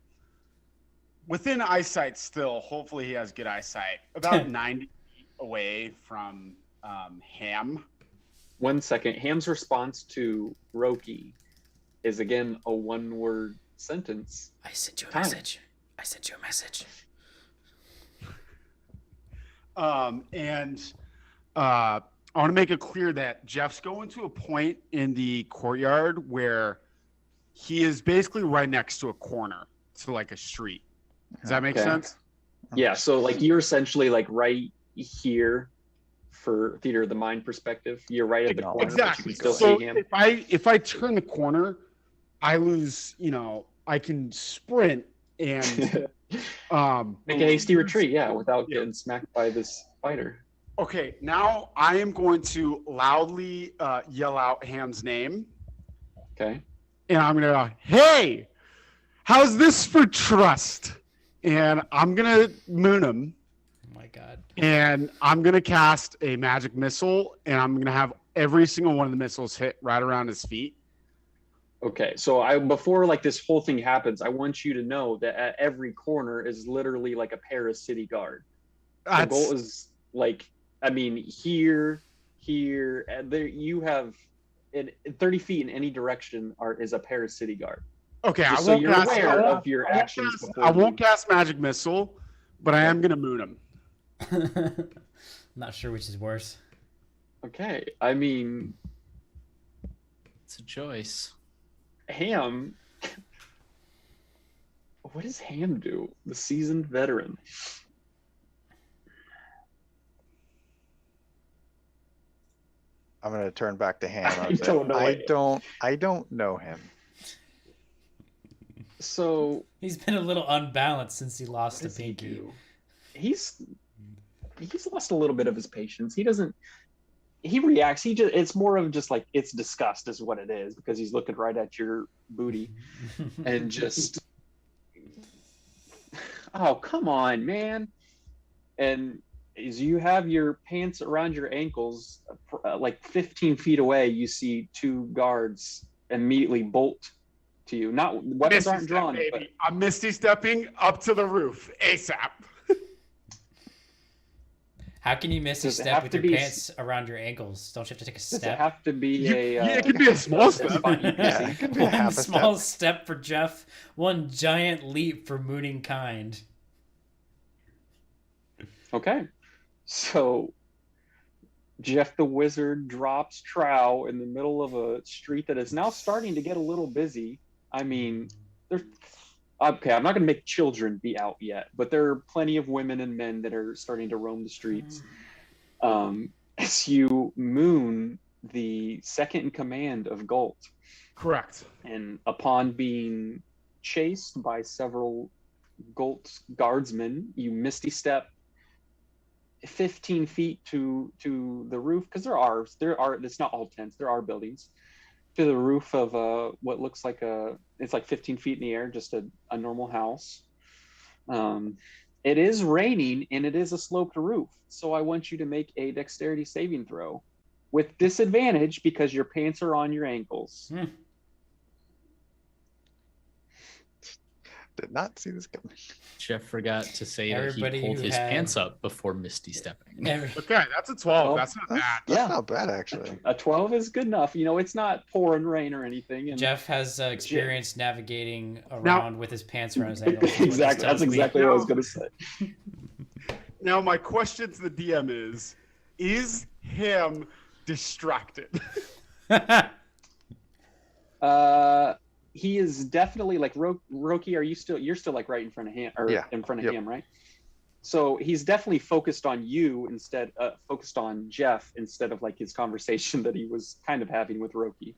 within eyesight still. Hopefully he has good eyesight. About 90 feet away from Ham. 1 second. Ham's response to Roki is again a one-word sentence. I sent you a Time. message. I want to make it clear that Jeff's going to a point in the courtyard where he is basically right next to a corner, to like a street. Does that make Okay. sense? Yeah, so like you're essentially like right here for Theater of the Mind perspective. You're right at the corner, Exactly. but you can still So see him. if I turn the corner, I lose. I can sprint and Make a hasty retreat, yeah, without Yeah. getting smacked by this fighter. Okay, now I am going to loudly yell out Ham's name, Okay. and I'm gonna go, "Hey, how's this for trust?" And I'm gonna moon him, Oh my god. and I'm gonna cast a magic missile, and I'm gonna have every single one of the missiles hit right around his feet. Okay. So before like this whole thing happens, I want you to know that at every corner is literally like a Paris city guard. The goal is like, I mean, here, and there you have in 30 feet in any direction is a Paris city guard. Okay, Just I so won't you're cast. aware of your actions. before I won't you- cast magic missile, but I am gonna moon him. I'm not sure which is worse. Okay. I mean, It's a choice. Ham. What does Ham do? The seasoned veteran. I'm gonna turn back to Ham. I and say, don't know I don't know him. So He's been a little unbalanced since he lost what to does he Pinky. do? He's lost a little bit of his patience. He reacts. It's more of just like it's disgust is what it is, because he's looking right at your booty and just, oh, come on, man. And as you have your pants around your ankles, like 15 feet away, you see two guards immediately bolt to you. Not weapons Misty aren't step, drawn, baby. but I'm Misty stepping up to the roof ASAP. How can you miss a Does it step have with to your be pants around your ankles? Don't you have to take a does it step? have to be a? Yeah, it could be a small step. spot you can Yeah, see? it could be One half a small step. step for Jeff, one giant leap for mooning kind. Okay. So Jeff the Wizard drops Trow in the middle of a street that is now starting to get a little busy. I mean, there's okay, I'm not going to make children be out yet, but there are plenty of women and men that are starting to roam the streets. As you moon the second in command of Gult, Correct. and upon being chased by several Gult guardsmen, you misty step 15 feet to the roof, because there are it's not all tents, there are buildings, to the roof of what looks like it's like 15 feet in the air, just a normal house. It is raining and it is a sloped roof, so I want you to make a dexterity saving throw. with disadvantage because your pants are on your ankles. Did not see this coming. Jeff forgot to say Everybody that he pulled who his had- pants up before Misty stepping. Okay, that's a 12. Well, That's not bad. That's Yeah. not bad, actually. A 12 is good enough. You know, it's not pouring rain or anything. And Jeff has experience navigating around with his pants around his ankles. is what this exactly. That's tells me. exactly what I was going to say. Now, my question to the DM is him distracted? He is definitely like Roki. You're still like right in front of him, or Yeah. in front of Yep. him, right? So he's definitely focused on you focused on Jeff instead of like his conversation that he was kind of having with Roki.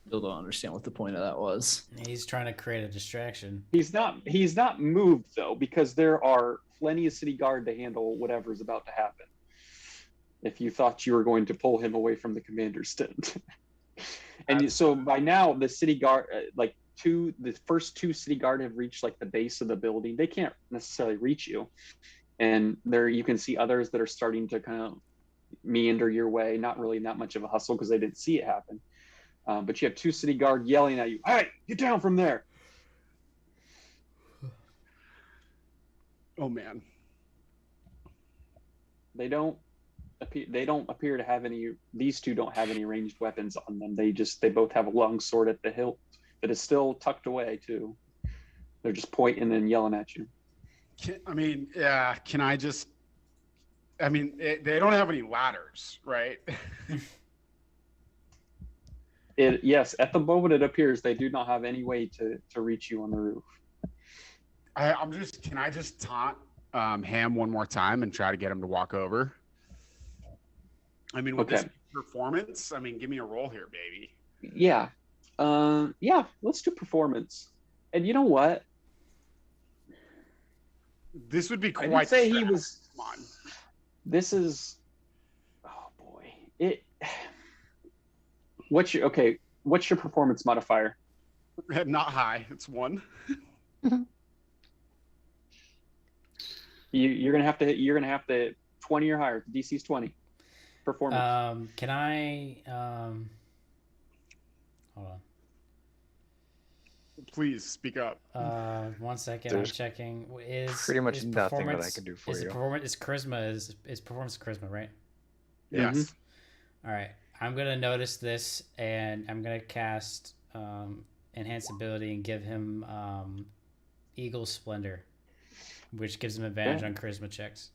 Still don't understand what the point of that was. He's trying to create a distraction. He's not moved though, because there are plenty of city guard to handle whatever's about to happen. If you thought you were going to pull him away from the commander's tent. So by now the city guard, the first two city guard have reached like the base of the building. They can't necessarily reach you. And there you can see others that are starting to kind of meander your way. Not really that much of a hustle because they didn't see it happen. But you have two city guard yelling at you, "Hey, get down from there." Oh man. They don't appear to have any. These two don't have any ranged weapons on them. They both have a long sword at the hilt that is still tucked away too. They're just pointing and yelling at you. Can I just? I mean, they don't have any ladders, right? Yes, at the moment it appears they do not have any way to reach you on the roof. Can I just taunt Ham one more time and try to get him to walk over? I mean, with this performance, I mean, give me a roll here, baby. Yeah. Let's do performance. And you know what? This would be I quite. didn't say he stressful. was. Come on. This is. Oh boy. What's your performance modifier? Not high. It's 1. You're gonna have to 20 or higher. DC's 20. Performance. Can I hold on. Please speak up. 1 second. There's I'm checking. Is pretty much is nothing that I performance- can do for is you. Performance is charisma is performance charisma, right? Yes. All right. I'm gonna notice this, and I'm gonna cast enhance ability and give him Eagle Splendor, which gives him advantage Okay. on charisma checks.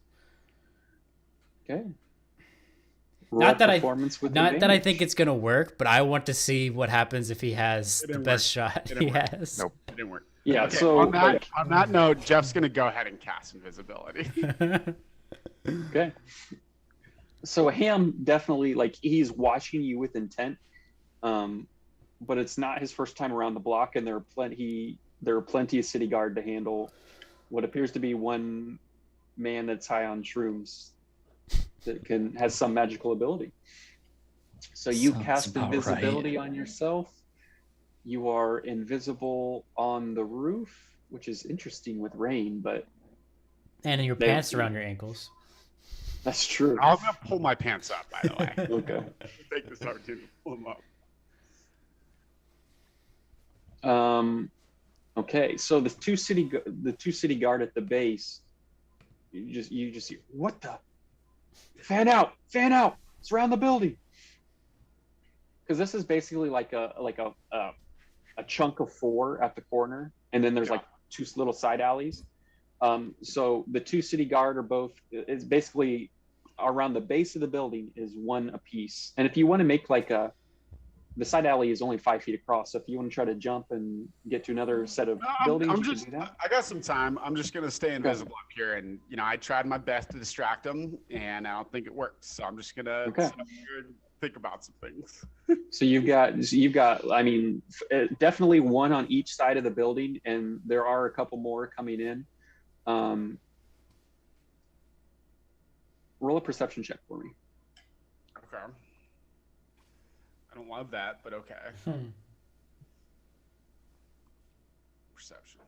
Okay. Not that I advantage. think it's gonna work, but I want to see what happens if he has It the didn't best shot It he didn't work. has. Nope. It didn't work. Yeah. Okay, So on that note, Jeff's gonna go ahead and cast invisibility. okay. So Ham definitely he's watching you with intent, but it's not his first time around the block, and there are plenty of city guard to handle what appears to be one man that's high on shrooms that has some magical ability. So you Sounds cast about invisibility on yourself. You are invisible on the roof, which is interesting with rain, but And your They- pants around your ankles. that's true. I'm gonna pull my pants up, by the way. Okay. Take this opportunity to pull them up. Okay, so the two city guard at the base, you just hear, what the? Fan out! Surround the building. Because this is basically like a chunk of 4 at the corner, and then there's Yeah. like 2 little side alleys. So the two city guard are both. It's basically around the base of the building is 1 apiece, and if you want to make the side alley is only 5 feet across. So if you want to try to jump and get to another set of No, buildings, I'm you just. can do that. I got some time. I'm just gonna stay invisible up here, and I tried my best to distract them, and I don't think it worked. So I'm just gonna Okay. sit up here and think about some things. So you've got. I mean, definitely 1 on each side of the building, and there are a couple more coming in. Roll a perception check for me. Okay. I don't love that, but okay. Perception.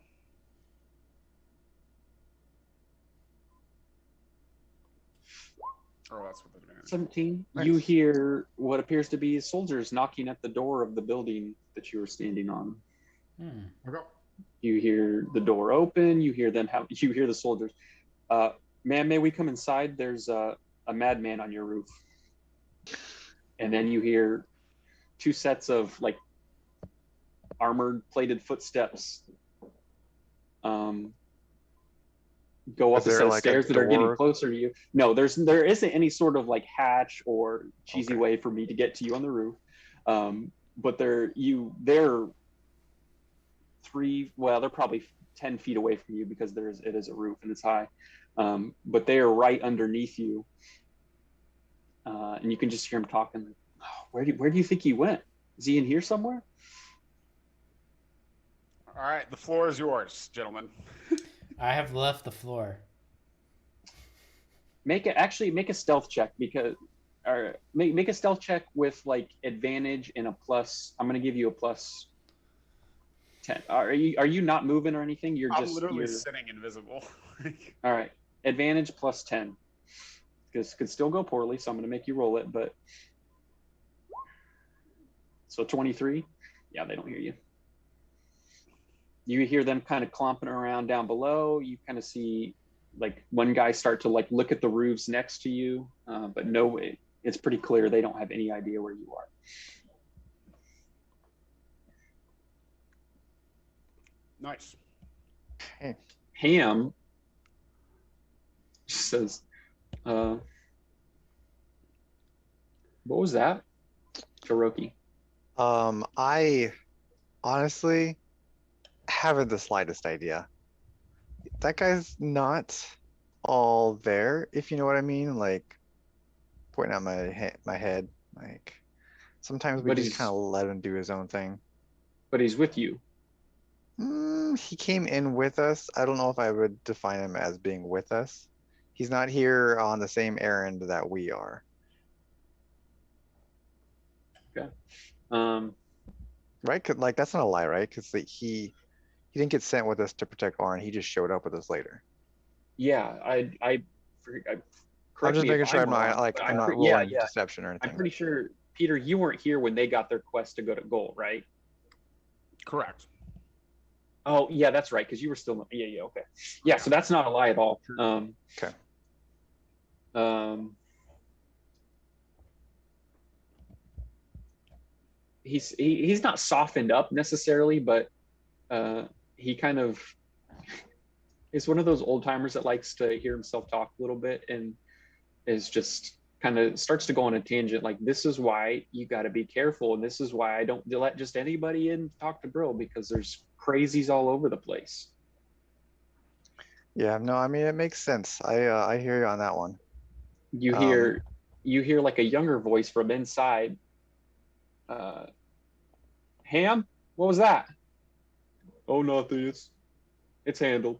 Oh, that's what the advantage. 17. Nice. You hear what appears to be soldiers knocking at the door of the building that you were standing on. Hmm. Okay. You hear the door open. You hear you hear the soldiers. Ma'am, may we come inside? There's a madman on your roof. And then you hear two sets of like armored plated footsteps go up Is a there, set of like, a stairs that are getting door? closer to you. No, there isn't any sort of like hatch or cheesy Okay. way for me to get to you on the roof. But they're they're probably 10 feet away from you because it is a roof and it's high. But they are right underneath you. And you can just hear them talking. Like, oh, where do you think he went? Is he in here somewhere? All right, the floor is yours, gentlemen. I have left the floor. Make a stealth check or make a stealth check with like advantage and a plus. I'm gonna give you a plus 10. Are you not moving or anything? I'm literally sitting invisible. All right. Advantage plus 10. This could still go poorly, so I'm gonna make you roll it, but so 23. Yeah, they don't hear you. You hear them kind of clomping around down below. You kind of see like one guy start to like look at the roofs next to you, but no, it's pretty clear they don't have any idea where you are. Nice. Ham says, "What was that, Cherokee?" I honestly haven't the slightest idea. That guy's not all there, if you know what I mean. Like, pointing at my head. Like, sometimes we But just he's- kind of let him do his own thing. But he's with you. He came in with us. I don't know if I would define him as being with us. He's not here on the same errand that we are. Right? Like, that's not a lie, right? Because he didn't get sent with us to protect Orin. He just showed up with us later. Yeah, I'm correct just me if making sure I'm not wrong, like but I'm not yeah, rolling yeah. deception or anything. I'm pretty sure, Peter, you weren't here when they got their quest to go to Goal, right? Correct. Oh, yeah, that's right, because you were still, yeah, okay. Yeah, so that's not a lie at all. Okay. He's not softened up necessarily, but he kind of is one of those old timers that likes to hear himself talk a little bit and is just kind of starts to go on a tangent. Like, this is why you got to be careful, and this is why I don't let just anybody in talk to Brill, because there's crazies all over the place. Yeah, no, I mean, it makes sense. I hear you on that one. You hear like a younger voice from inside. Ham, what was that? Oh, nothing. It's handled.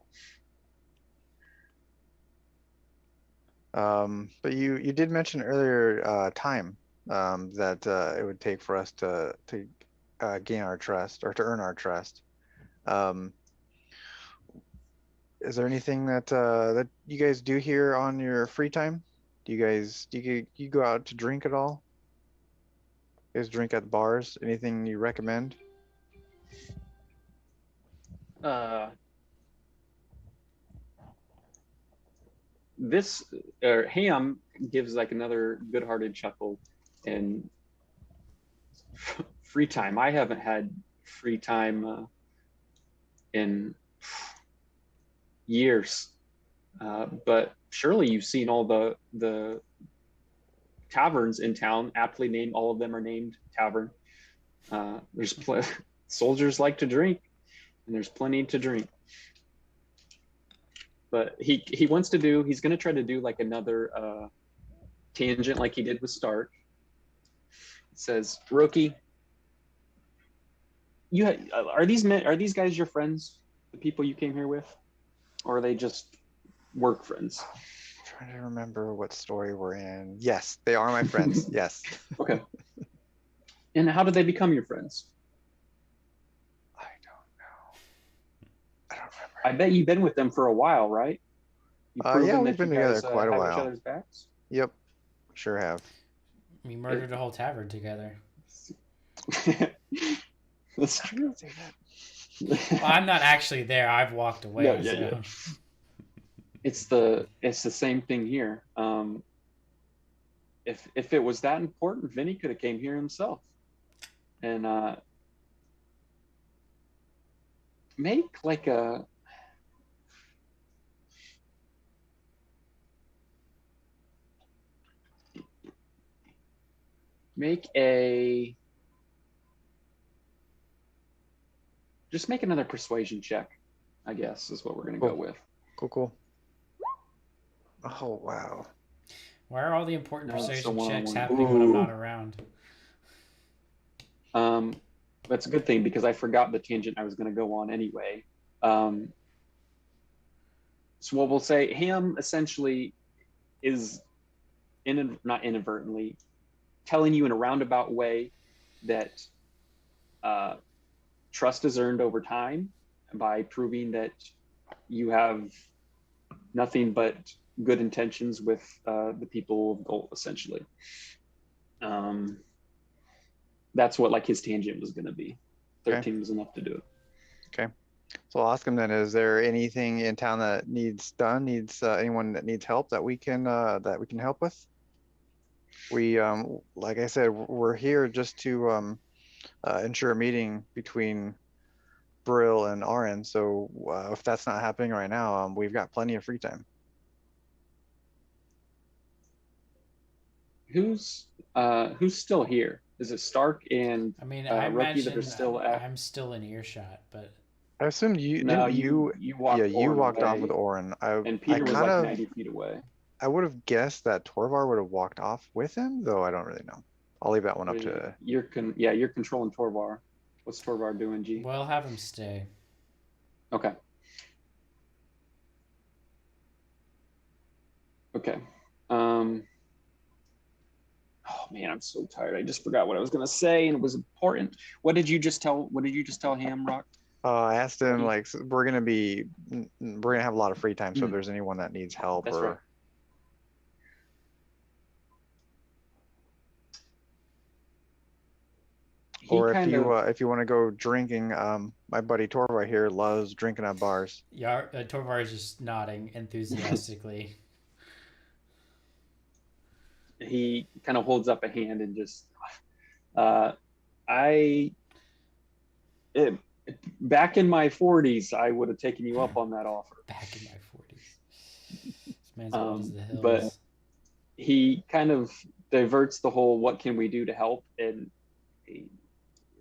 But you did mention earlier time that it would take for us to gain our trust or to earn our trust. Is there anything that you guys do here on your free time? Do you go out to drink at all? You guys drink at bars? Anything you recommend? Ham gives like another good-hearted chuckle, and free time. I haven't had free time in years, but surely you've seen all the taverns in town, aptly named. All of them are named tavern. There's soldiers like to drink, and there's plenty to drink. But he wants to do. He's going to try to do like another tangent, like he did with Stark. It says, "Rookie, are these guys your friends? The people you came here with, or are they just work friends?" I'm trying to remember what story we're in. Yes, they are my friends. Yes. Okay. And how did they become your friends? I don't know. I don't remember. I bet you've been with them for a while, right? You've Yeah, proven we've that been you together guys, quite a have each while. other's backs. Yep. Sure have. We murdered a whole tavern together. That's true. Say that. Well, I'm not actually there. I've walked away. No, yeah, so. yeah. It's the same thing here. If it was that important, Vinny could have came here himself, and make like a just make another persuasion check, I guess is what we're gonna go with. Cool. Oh wow. Why are all the important No, it's persuasion the checks one-on-one. happening when I'm Ooh. not around? That's a good thing because I forgot the tangent I was going to go on anyway. So what we'll say, Ham essentially is not inadvertently telling you in a roundabout way that trust is earned over time by proving that you have nothing but good intentions with the people of Gold, essentially. That's what like his tangent was going to be. 13 was enough to do it. Okay. So I'll ask him then, is there anything in town that needs done, anyone that needs help that we can help with? We, like I said, we're here just to ensure a meeting between Brill and Arin. So if that's not happening right now, we've got plenty of free time. Who's still here? Is it Stark and I mean, Roki I that imagine are still at? I'm still in earshot, but I assume you, No, didn't you walked. yeah, you Orin walked off away, with Orin. and Peter was kind like of, 90 feet away. I would have guessed that Torvar would have walked off with him, though I don't really know. I'll leave that one up to. You're controlling Torvar. What's Torvar doing, G? we'll have him stay. Okay. Okay. Oh man, I'm so tired. I just forgot what I was gonna say, and it was important. What did you just tell Ham Rock? I asked him, He- like, we're gonna have a lot of free time, so if Mm. there's anyone that needs help That's or right. He or kind of if you want to go drinking, my buddy Torvar here loves drinking at bars. Torvar is just nodding enthusiastically. he kind of holds up a hand and just back in my 40s, I would have taken you up on that offer. Back in my 40s. This man's old as the hills. But he kind of diverts the whole what can we do to help, and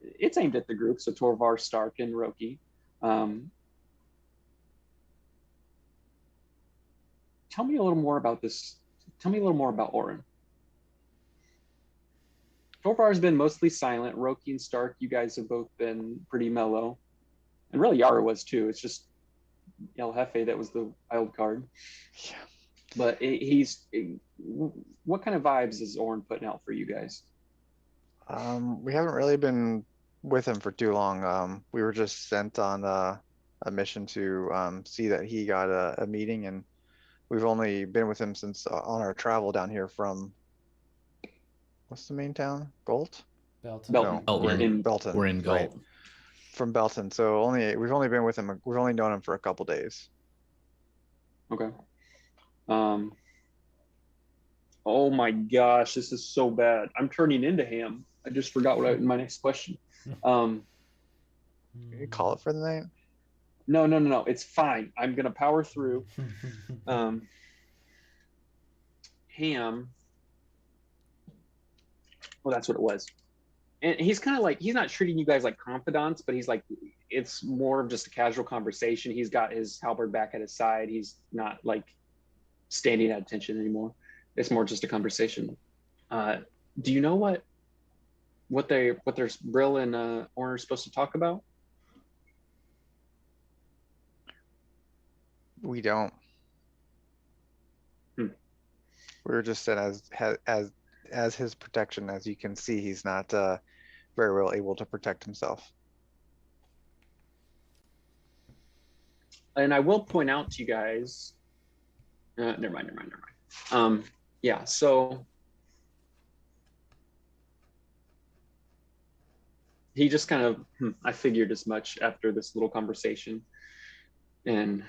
it's aimed at the group, so Torvar, Stark, and Roki. Tell me a little more about this. Tell me a little more about Orin. Torvar has been mostly silent. Roki and Stark, you guys have both been pretty mellow. And really Yara was too. It's just El Jefe that was the wild card. Yeah. But what kind of vibes is Orin putting out for you guys? We haven't really been with him for too long. We were just sent on a mission to see that he got a meeting, and we've only been with him since on our travel down here from, what's the main town? Galt? Belton. Belton. No, we're Belton. in Belton. We're in right. Galt. From Belton. So we've only been with him. We've only known him for a couple days. Okay. Oh my gosh, this is so bad. I'm turning into Ham. I just forgot my next question. You call it for the night? No. It's fine. I'm gonna power through. Ham. Well, that's what it was. And he's kind of like, he's not treating you guys like confidants, but he's like, it's more of just a casual conversation. He's got his halberd back at his side. He's not like standing at attention anymore. It's more just a conversation. Do you know what their Brill and Orin are supposed to talk about? We don't. Hmm. We were just sent as his protection. As you can see, he's not very well able to protect himself. And I will point out to you guys, never mind. Yeah, so he just kind of, I figured as much after this little conversation, and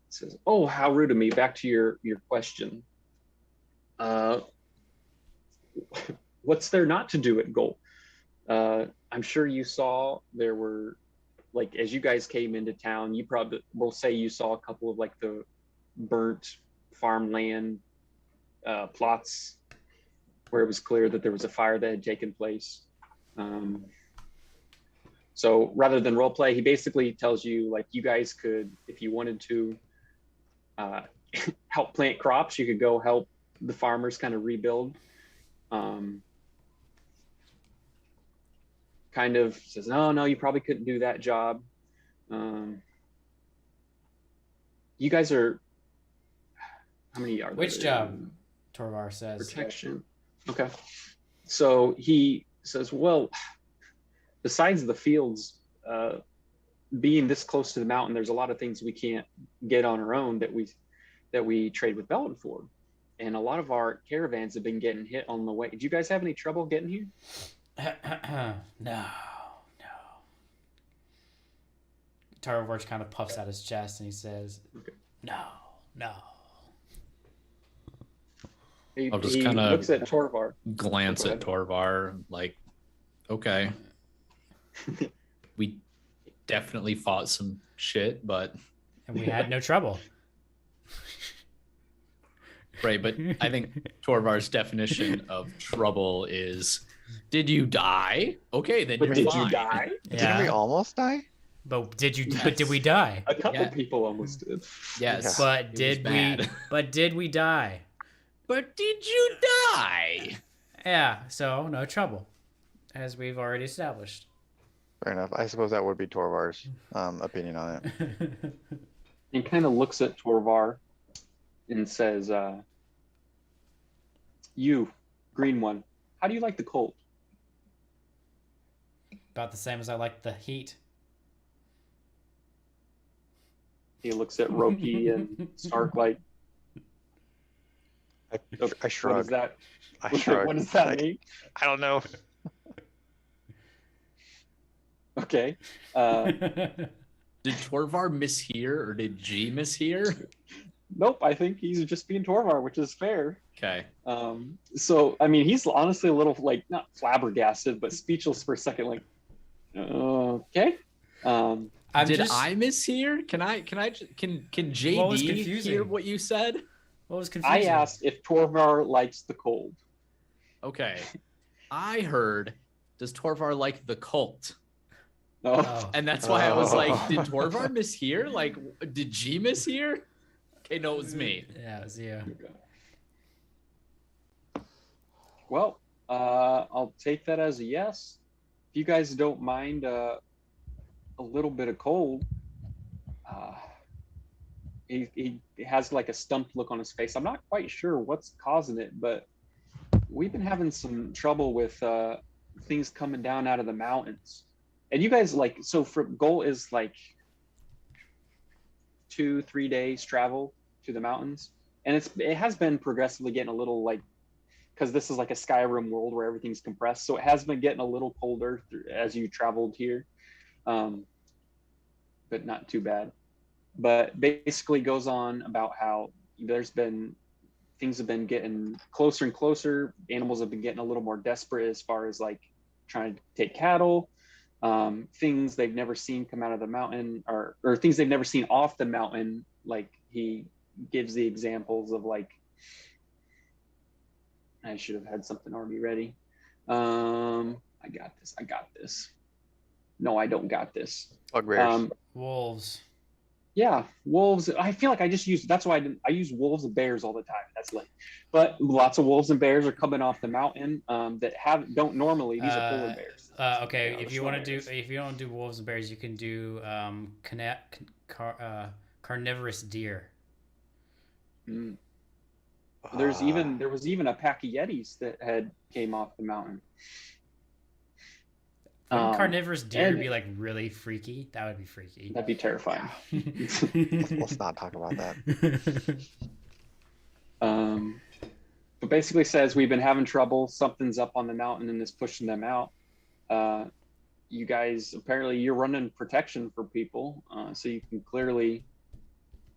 says, "Oh, how rude of me. Back to your question. What's there not to do at Goal? I'm sure you saw there were, like, as you guys came into town, you probably will say you saw a couple of like the burnt farmland plots where it was clear that there was a fire that had taken place. So rather than role play, he basically tells you, like, you guys could, if you wanted to, help plant crops. You could go help the farmers kind of rebuild. Kind of says, no, you probably couldn't do that job. You guys are, how many are there? Which job? Torvar says. Protection. Okay. So he says, well, besides the fields, being this close to the mountain, there's a lot of things we can't get on our own that we trade with Bellenford. And a lot of our caravans have been getting hit on the way. Did you guys have any trouble getting here? No. Tarvarch kind of puffs out his chest and he says, Okay. No. He I'll just kinda looks at Torvar. Glance Go at Torvar, like, okay. We definitely fought some shit, but And we had no trouble. right, but I think Torvar's definition of trouble is, did you die? Okay, then But you're did fine. you die? Didn't we almost die? But did Yes. we die? A couple Yeah. people almost did. Yes. But it was did we bad. but did we die? But did you die? Yeah, so no trouble. As we've already established. Fair enough. I suppose that would be Torvar's opinion on it. And kind of looks at Torvar and says, you, green one, how do you like the cold? About the same as I like the heat. He looks at Roki and Stark like, I what is shrug. that? I shrug. What does that Like, mean? I don't know. Okay. Did Torvar mishear or did G mishear? Nope, I think he's just being Torvar, which is fair. Okay. So, I mean, he's honestly a little, like, not flabbergasted, but speechless for a second, like, okay. Did I mishear? Can What was JD confusing? hear what you said? What was confusing? I asked if Torvar likes the cold. Okay. I heard, does Torvar like the cult? No. Oh. And that's why I was like, did Torvar mishear? Like, did G mishear? Okay, no, it was me. Yeah, it was you. Well, I'll take that as a yes. If you guys don't mind a little bit of cold, he has like a stumped look on his face. I'm not quite sure what's causing it, but we've been having some trouble with things coming down out of the mountains. And you guys, like, so for goal is like 2-3 days travel to the mountains, and it has been progressively getting a little, like, because this is like a Skyrim world where everything's compressed, so it has been getting a little colder as you traveled here, but not too bad. But basically goes on about how things have been getting closer and closer. Animals have been getting a little more desperate as far as like trying to take cattle. Things they've never seen come out of the mountain, or things they've never seen off the mountain. Like, he gives the examples of, like, I should have had something already ready. I got this. No, I don't got this. Bugbears. Wolves. Yeah, wolves. I feel like that's why I use wolves and bears all the time. That's like, but lots of wolves and bears are coming off the mountain that don't normally. These are polar bears. Okay, Yeah, if you want to do wolves and bears, you can do carnivorous deer. Mm. There was even a pack of Yetis that had came off the mountain. Wouldn't carnivorous deer and- be like really freaky? That would be freaky. That'd be terrifying. Let's not talk about that. But basically says we've been having trouble. Something's up on the mountain and is pushing them out. you guys apparently you're running protection for people, so you can clearly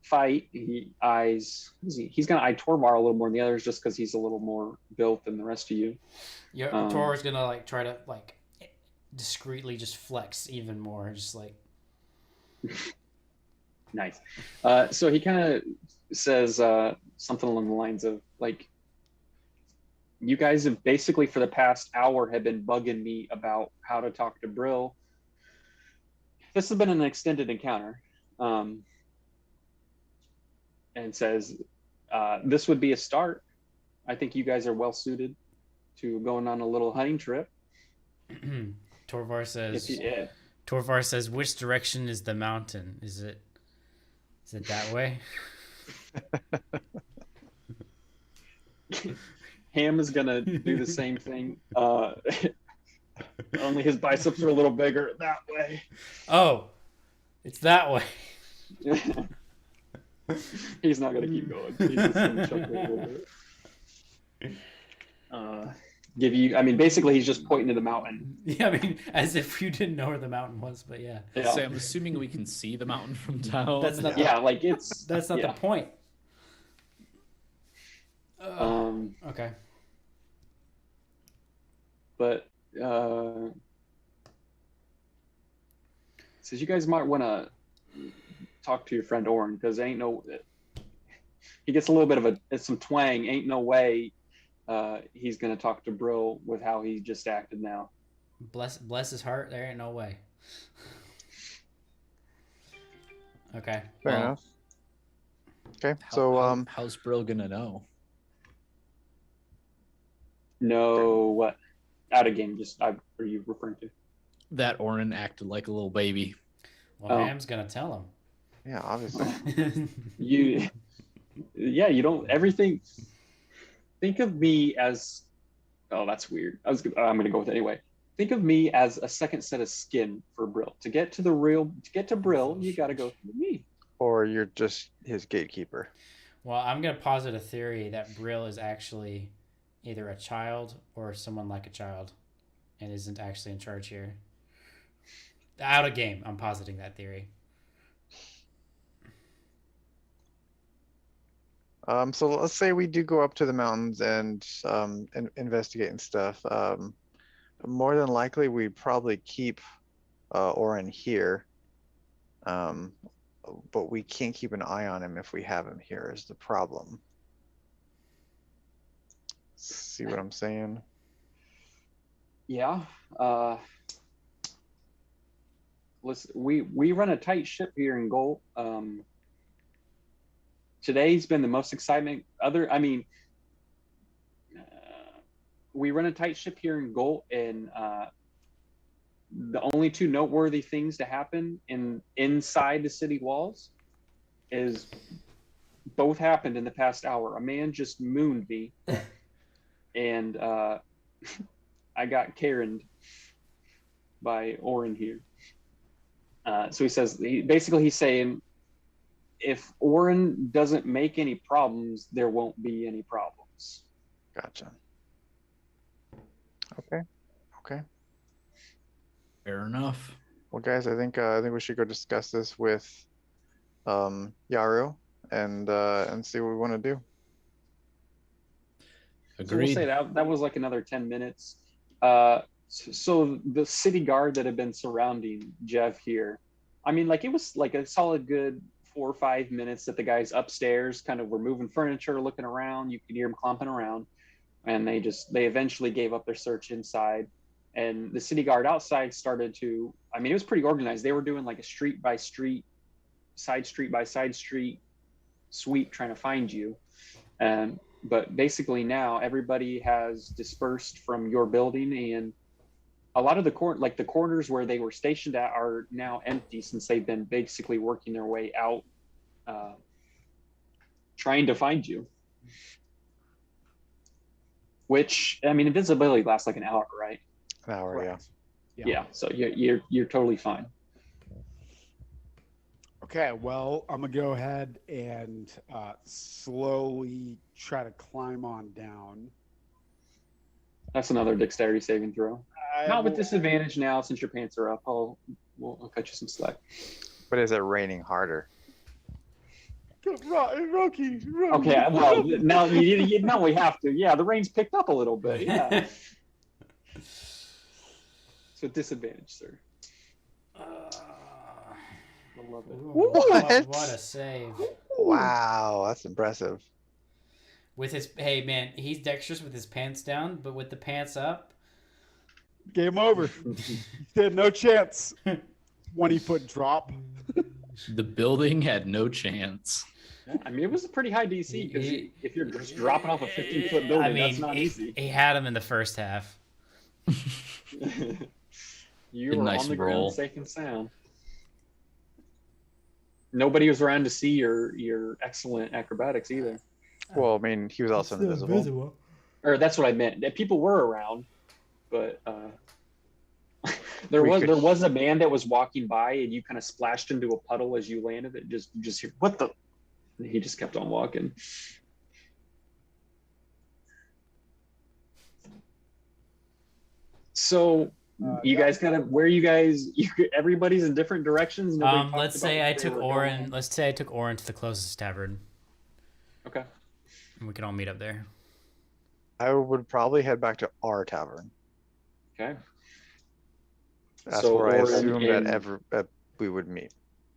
fight. He's gonna eye Torvar a little more than the others just because he's a little more built than the rest of you. Yeah, Tor's gonna like try to like discreetly just flex even more, just like. Nice. So he kind of says something along the lines of like, you guys have basically for the past hour have been bugging me about how to talk to Brill. This has been an extended encounter. And says, this would be a start. I think you guys are well suited to going on a little hunting trip. Torvar says, which direction is the mountain? Is it that way? Ham is gonna do the same thing. Only his biceps are a little bigger that way. Oh, it's that way. He's not gonna keep going. He's just gonna chuckle a little bit. Give you. I mean, basically, he's just pointing to the mountain. Yeah, I mean, as if you didn't know where the mountain was, but yeah. So I'm assuming we can see the mountain from town. That's not. Yeah, like it's. That's not the point. Okay. But says you guys might want to talk to your friend Orin because ain't no. He gets a little bit of some twang. Ain't no way. He's gonna talk to Brill with how he just acted now. Bless his heart. There ain't no way. Okay. Fair enough. Okay, so how's Brill gonna know? No, what? Out of game. Are you referring to? That Orin acted like a little baby. Well, Ham's gonna tell him. Yeah, obviously. You don't everything. Think of me as, oh, that's weird. I'm gonna go with it anyway. Think of me as a second set of skin for Brill. To get to Brill, you got to go through me. Or you're just his gatekeeper. Well, I'm gonna posit a theory that Brill is actually either a child or someone like a child, and isn't actually in charge here. Out of game, I'm positing that theory. So let's say we do go up to the mountains and investigate and stuff. More than likely, we'd probably keep Orin here. But we can't keep an eye on him if we have him here is the problem. See what I'm saying? Yeah. Listen, we run a tight ship here in Gold. Today's been the most excitement. We run a tight ship here in Gold, and the only two noteworthy things to happen inside the city walls is both happened in the past hour. A man just mooned me, and I got Karen'd by Orin here. So he says, he's saying, if Orin doesn't make any problems, there won't be any problems. Gotcha. Okay. Fair enough. Well, guys, I think we should go discuss this with Yaru and see what we want to do. Agreed. So we'll say that was like another 10 minutes. So the city guard that had been surrounding Jeff here, I mean, like it was like a solid good 4 or 5 minutes that the guys upstairs kind of were moving furniture, looking around. You could hear them clomping around, and they eventually gave up their search inside. And the city guard outside started to, I mean, it was pretty organized. They were doing like a street by street, side street by side street sweep trying to find you. But basically now everybody has dispersed from your building, and a lot of the corners where they were stationed at are now empty since they've been basically working their way out, trying to find you. Which, I mean, invisibility lasts like an hour, right? An hour, Correct. Yeah. So you're totally fine. Okay, well, I'm gonna go ahead and slowly try to climb on down. That's another dexterity saving throw. Not with will- disadvantage now, since your pants are up. I'll cut you some slack. But is it raining harder? Rocky. Okay, well now now we have to. Yeah, the rain's picked up a little bit. Yeah. So disadvantage, sir. I love it. What a save. Wow, that's impressive. With his man, he's dexterous with his pants down, but with the pants up, Game over. He had no chance. 20-foot drop. The building had no chance. I mean, it was a pretty high DC because if you're just dropping off a 15-foot building, I mean, that's not easy. he had him in the first half. You were Nice on the roll. ground safe and sound. Nobody was around to see your excellent acrobatics either. Well, I mean, he was also invisible. Or that's what I meant. That people were around, but there We was could- a man that was walking by and you kind of splashed into a puddle as you landed. It just you just hear what the. And he just kept on walking. So you guys kind of where you guys everybody's in different directions. Nobody talked Let's about say where I they took were Oren. going. Let's say I took Oren to the closest tavern, Okay. and we can all meet up there. I would probably head back to our tavern. Okay. That's So where I Oren assumed and- that we would meet.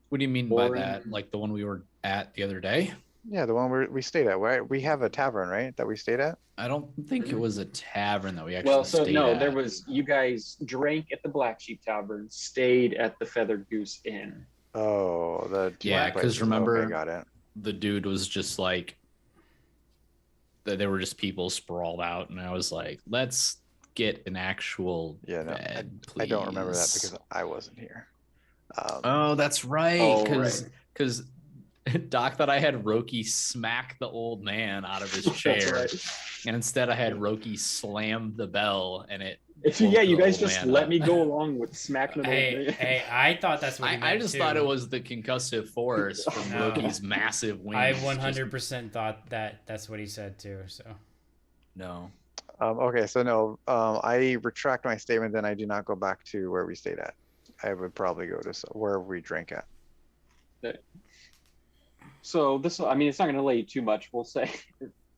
What do you mean by Oren. that? Like the one we were at the other day? Yeah, the one we stayed at. Right? We have a tavern, right? That we stayed at. I don't think it was a tavern that we actually Well, so stayed no, at. there was. You guys drank at the Black Sheep Tavern, stayed at the Feathered Goose Inn. Oh, the Yeah, place. 'cause remember- Okay, got it. The dude was just like, there were just people sprawled out, and I was like, let's get an actual Yeah, no, bed, I don't remember that please. because I wasn't here. Oh, that's right. Oh, Because Doc thought I had Roki smack the old man out of his chair, That's right. and instead I had Roki slam the bell, and it. Yeah, you woke the guys old just man let up. me go along with smacking the old man. Hey, I thought that's what he I meant just too. thought it was the concussive force from No. Roki's massive wings. I just- 100% thought that's what he said too. So No. Okay, so no, I retract my statement. Then I do not go back to where we stayed at. I would probably go to wherever we drank at. So this, I mean, it's not going to delay you too much. We'll say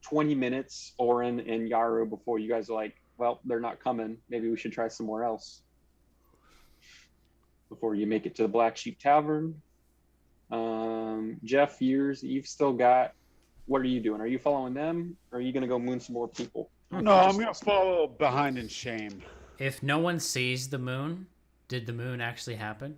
20 minutes, Oren and Yaru, before you guys are like, well, they're not coming. Maybe we should try somewhere else. Before you make it to the Black Sheep Tavern. Jeff, you've still got, what are you doing? Are you following them? Or are you going to go moon some more people? No, I'm gonna follow behind in shame. if no one sees the moon, did the moon actually happen?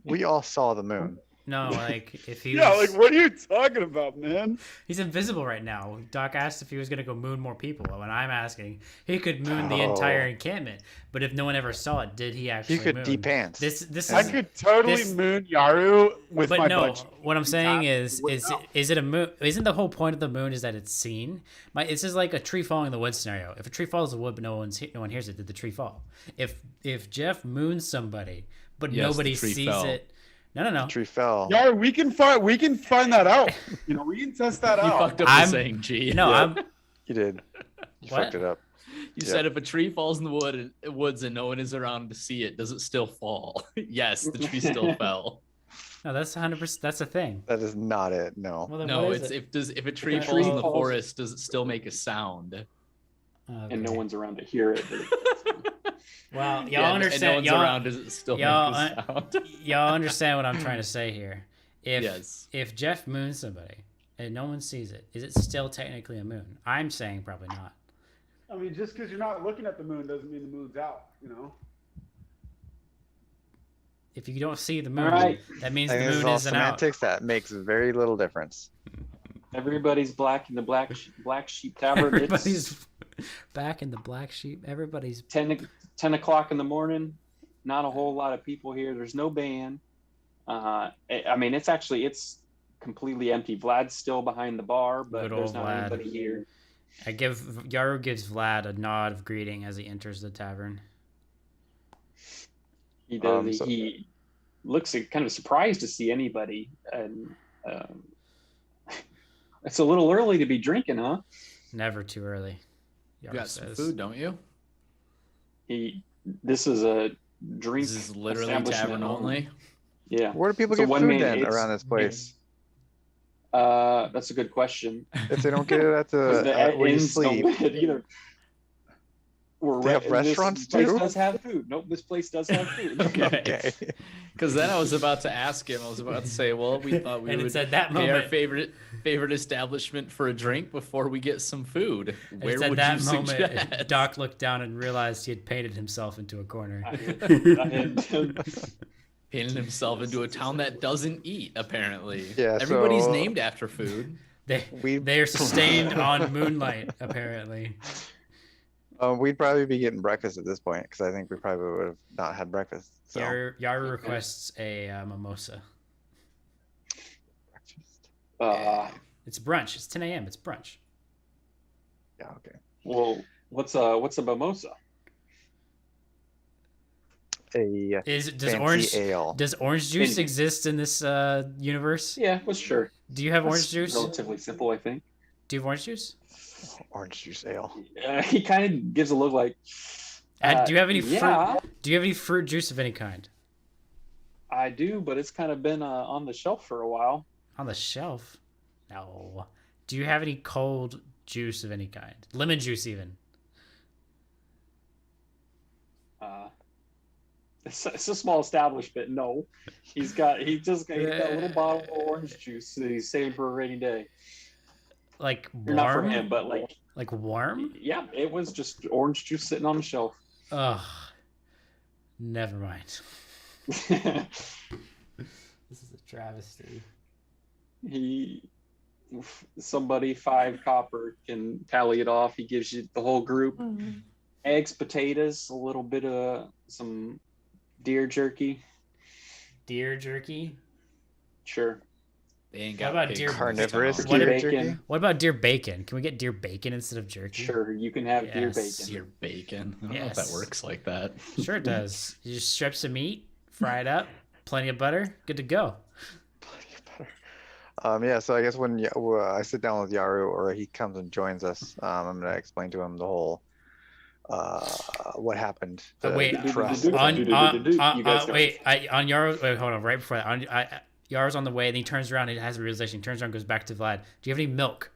We all saw the moon. No, like if he Yeah, was, like what are you talking about, man? he's invisible right now. Doc asked if he was gonna go moon more people. When I'm asking, he could moon the Oh. entire encampment. But if no one ever saw it, did he actually? You could moon? de-pants. This I is. could totally this- moon Yaru with But my no, budget. what I'm saying is without- is it a moon? Isn't the whole point of the moon is that it's seen? This is like a tree falling in the wood scenario. If a tree falls in the wood but no one hears it, did the tree fall? If Jeff moons somebody but Yes, nobody the tree sees fell. it, no. The tree fell. Yaru, we can find that out. You know, we can test that You out. fucked up I'm- the saying, G. No, Yeah. I'm. You did. You What? fucked it up. You Yeah. said if a tree falls in the woods and no one is around to see it, does it still fall? Yes, the tree still fell. No, that's 100%. That's a thing. That is not it. No. Well, then No, what is it's it? if a tree If a falls tree in the falls- forest, does it still make a sound? And no Okay. one's around to hear it. Well, y'all Yeah, understand. And no one's y'all, around, does it still y'all, make a sound? y'all understand what I'm trying to say here. If Yes. if Jeff moons somebody and no one sees it, is it still technically a moon? I'm saying probably not. I mean, just because you're not looking at the moon doesn't mean the moon's out. You know. If you don't see the moon, All right. that means I the think this is moon all isn't out. semantics. That makes very little difference. Everybody's black in the Black Sheep Tavern. Everybody's back in the black sheep. Everybody's It's 10 o'clock in the morning. Not a whole lot of people here. There's no band. I mean, it's completely empty. Vlad's still behind the bar, but Good there's old not Vlad. anybody here. Yaru gives Vlad a nod of greeting as he enters the tavern. He does. So- He looks kind of surprised to see anybody, and it's a little early to be drinking, huh? Never too early. You Yaru got some says. food, don't you? This is a drink. This is literally establishment tavern only. Yeah. Where do people It's a get food one-man then AIDS around this place? That's a good question. If they don't get it at 'Cause the the where you inns don't sleep, get it either. They have restaurants this place too? does have food. Nope, this place does have food. Okay. Because then I was about to ask him. I was about to say, well, we thought we And would it's at that pay our moment. favorite establishment for a drink before we get some food. Where It's at would that you moment suggest? Doc looked down and realized he had painted himself into a corner. I had- Painted himself into a town that doesn't eat. Apparently, Yeah, everybody's so- named after food. we They are sustained on moonlight, apparently. we'd probably be getting breakfast at this point because I think we probably would have not had breakfast. So Yaru requests a mimosa. breakfast. It's brunch. It's 10 a.m. It's brunch. Yeah, okay. well, what's a mimosa? A Does orange juice Fancy. exist in this universe? Yeah, well, sure. Do you have orange That's juice? Relatively simple, I think. Do you have orange juice? orange juice ale. He kind of gives a look like. Do you have any yeah, fruit? Do you have any fruit juice of any kind I do, but it's kind of been on the shelf for a while. on the shelf? No. Do you have any cold juice of any kind? Lemon juice, even. It's a small establishment. No, he's got a little bottle of orange juice that he's saving for a rainy day. Like Or not for warm? him, but Like warm? yeah, it was just orange juice sitting on the shelf. Ugh. Never mind. This is a travesty. Somebody 5 copper can tally it off. He gives you the whole group eggs, potatoes, a little bit of some deer jerky. Deer jerky? Sure. They ain't What got about pigs deer- in this Carnivorous town. What deer about- jerky. What about deer bacon? Can we get deer bacon instead of jerky? Sure, you can have deer Yes. bacon. Deer bacon. I don't know if that Yes. works like that. Sure it does. You just strip some meat, fry it up, plenty of butter, good to go. Plenty of butter. Yeah, so I guess when I sit down with Yaru or he comes and joins us, I'm gonna explain to him the whole what happened. Wait, the trust. You On guys go. wait, on Yaru. Wait, hold on. Right before that, Yaru's on the way, and he turns around and has a realization. He turns around, and goes back to Vlad. Do you have any milk?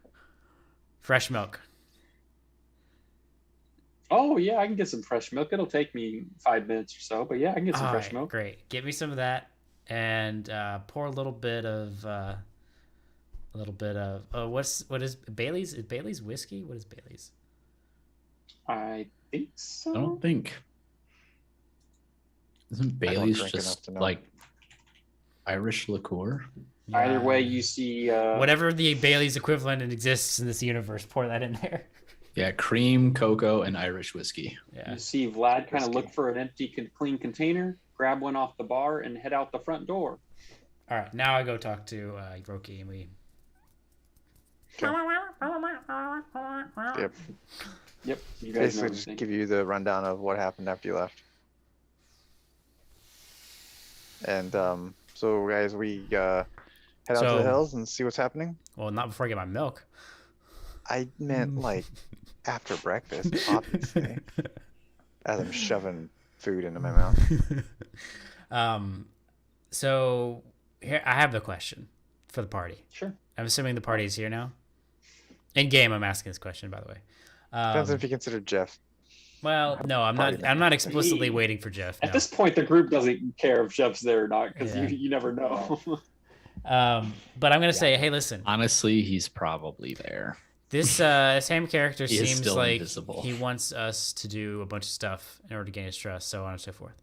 Fresh milk. Oh yeah, I can get some fresh milk. It'll take me 5 minutes or so, but yeah, I can get some All fresh right, milk. great. Give me some of that, and pour a little bit of what is Bailey's? Is Bailey's whiskey? What is Bailey's? I think so. I don't think. Isn't Bailey's drink enough just to know. like Irish liqueur? Either way, Yeah. you see. Whatever the Bailey's equivalent exists in this universe, pour that in there. Yeah, cream, cocoa, and Irish whiskey. Yeah. You see Vlad kind of Whiskey. look for an empty, clean container, grab one off the bar, and head out the front door. All right, now I go talk to Roki, and we. Yep. Yep, you guys know Basically, just everything. give you the rundown of what happened after you left. And so, guys, we head out to So- the hills and see what's happening. Well, not before I get my milk. I meant like after breakfast, obviously, as I'm shoving food into my mouth. So here I have the question for the party. Sure. I'm assuming the party is here now. In game, I'm asking this question, by the way. Depends if you consider Jeff. Well, no, I'm Party not. I'm not explicitly He- waiting for Jeff. At No. this point, the group doesn't care if Jeff's there or not because Yeah. you never know. But I'm gonna say, hey, listen. Honestly, he's probably there. This same character He is seems still like invisible. he wants us to do a bunch of stuff in order to gain his trust, so on and so forth.